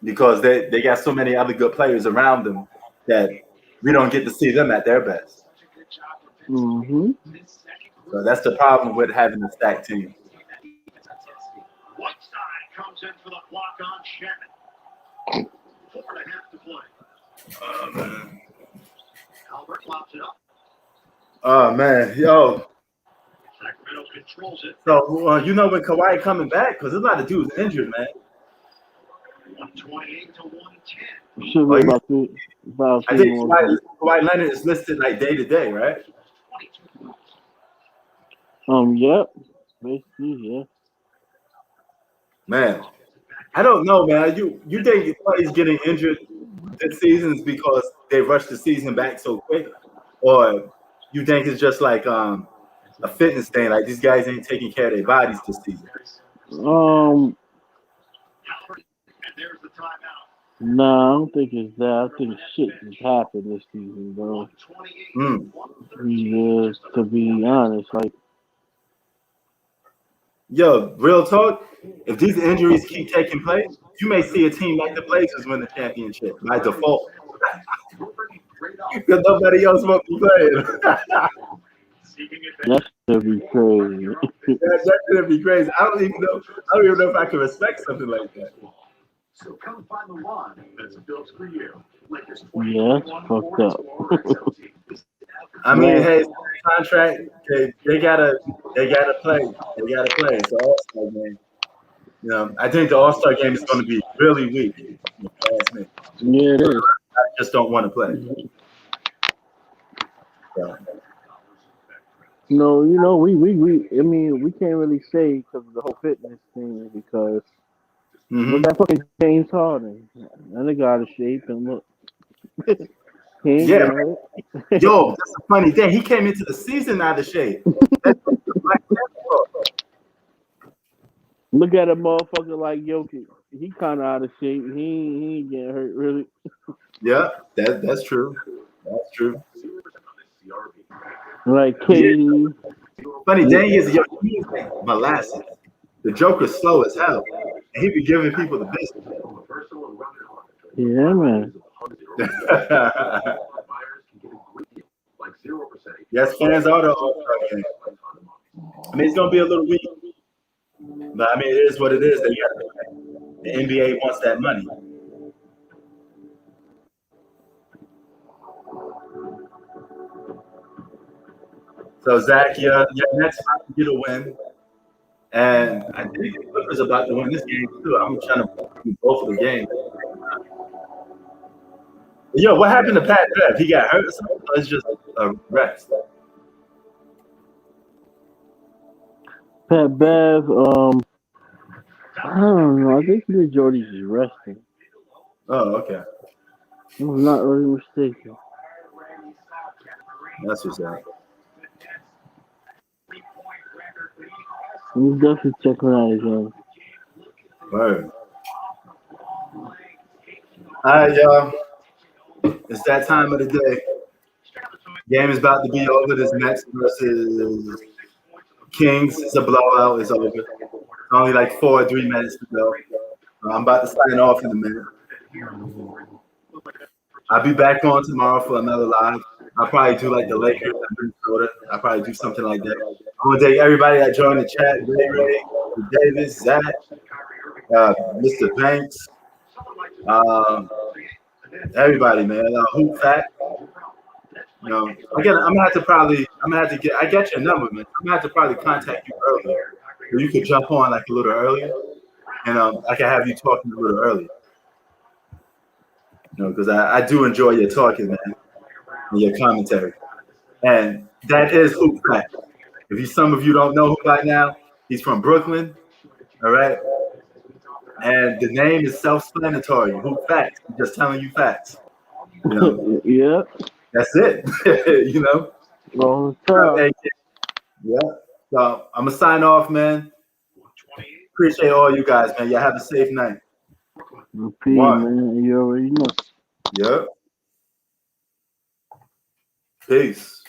Because they got so many other good players around them that we don't get to see them at their best. Mm-hmm. So that's the problem with having a stacked team. One side comes in for the block on Shannon. 4.5 to play. Albert lobs it up. Oh man, yo. Sacramento controls it. So you know when Kawhi coming back? Because there's a lot of dudes injured, man. 128 to 110. Should Oh, be yeah. about I 3 think more games. Kawhi Leonard is listed like day to day, right? Yep. Basically, yeah. Man, I don't know, man. You think he's getting injured this season is because they rushed the season back so quick, or you think it's just like a fitness thing? Like these guys ain't taking care of their bodies this season. Um, And there's the timeout. nah, I don't think it's that. I think shit just happened this season, bro. 128. Yeah, to be honest, like, Yo, real talk. If these injuries keep taking place, you may see a team like the Blazers win the championship by default. Because nobody else won't be playing. that should be crazy. That's gonna be crazy. I don't even know if I can respect something like that. So come find the one that's built for you. Lakers Yeah, that's fucked up. I mean, hey, contract. They gotta play. They gotta play. It's an All-Star game. You know, I think the All-Star game is going to be really weak. Yeah, it is. I just don't want to play. So. No, you know, we I mean, we can't really say because of the whole fitness thing because look at fucking James Harden. That nigga out of shape and look. He ain't Yeah, got it. yo, that's a funny thing. He came into the season out of shape. Look at a motherfucker like Jokic. He kind of out of shape. He ain't getting hurt really. Yeah, that's true. That's true. Like KD. Funny thing is, yo, he's like molasses. The Joker's slow as hell, and he be giving people the business. Yeah, man. Yes, fans are the All-Star game. I mean, it's gonna be a little weak, but I mean, it is what it is. The NBA wants that money. So Zach, your Nets about to get a win, and I think the Clippers about to win this game too. I'm trying to do both of the games. Yo, what happened to Pat Bev? He got hurt or something? Or it's just a rest? Pat Bev, I don't know. I think the Jordy's is resting. Oh, okay. If I'm not really mistaken. That's what's up. I'm definitely checking out his game. Word. All right, y'all. It's that time of the day. Game is about to be over. This Nets versus Kings. It's a blowout. It's over. It's only like 4 or 3 minutes to go. I'm about to sign off in a minute. I'll be back on tomorrow for another live. I'll probably do like the Lakers and Minnesota. I'll probably do something like that. I want to thank everybody that joined the chat. Ray, Davis, Zach, Mr. Banks, everybody, man. Hoop Fact. You know, again, I'm gonna have to get. I get your number, man. I'm gonna have to probably contact you earlier, so you could jump on like a little earlier, and I can have you talking a little earlier. You know, because I do enjoy your talking, man, and your commentary. And that is Hoop Fact. If some of you don't know him by now, he's from Brooklyn. All right. And the name is self-explanatory. Hoop Facts. I'm just telling you facts. You know? Yeah. That's it. You know? Long time. Yeah. So I'm gonna sign off, man. Appreciate all you guys, man. Y'all have a safe night. Repeat, man. You already know. Yep. Peace.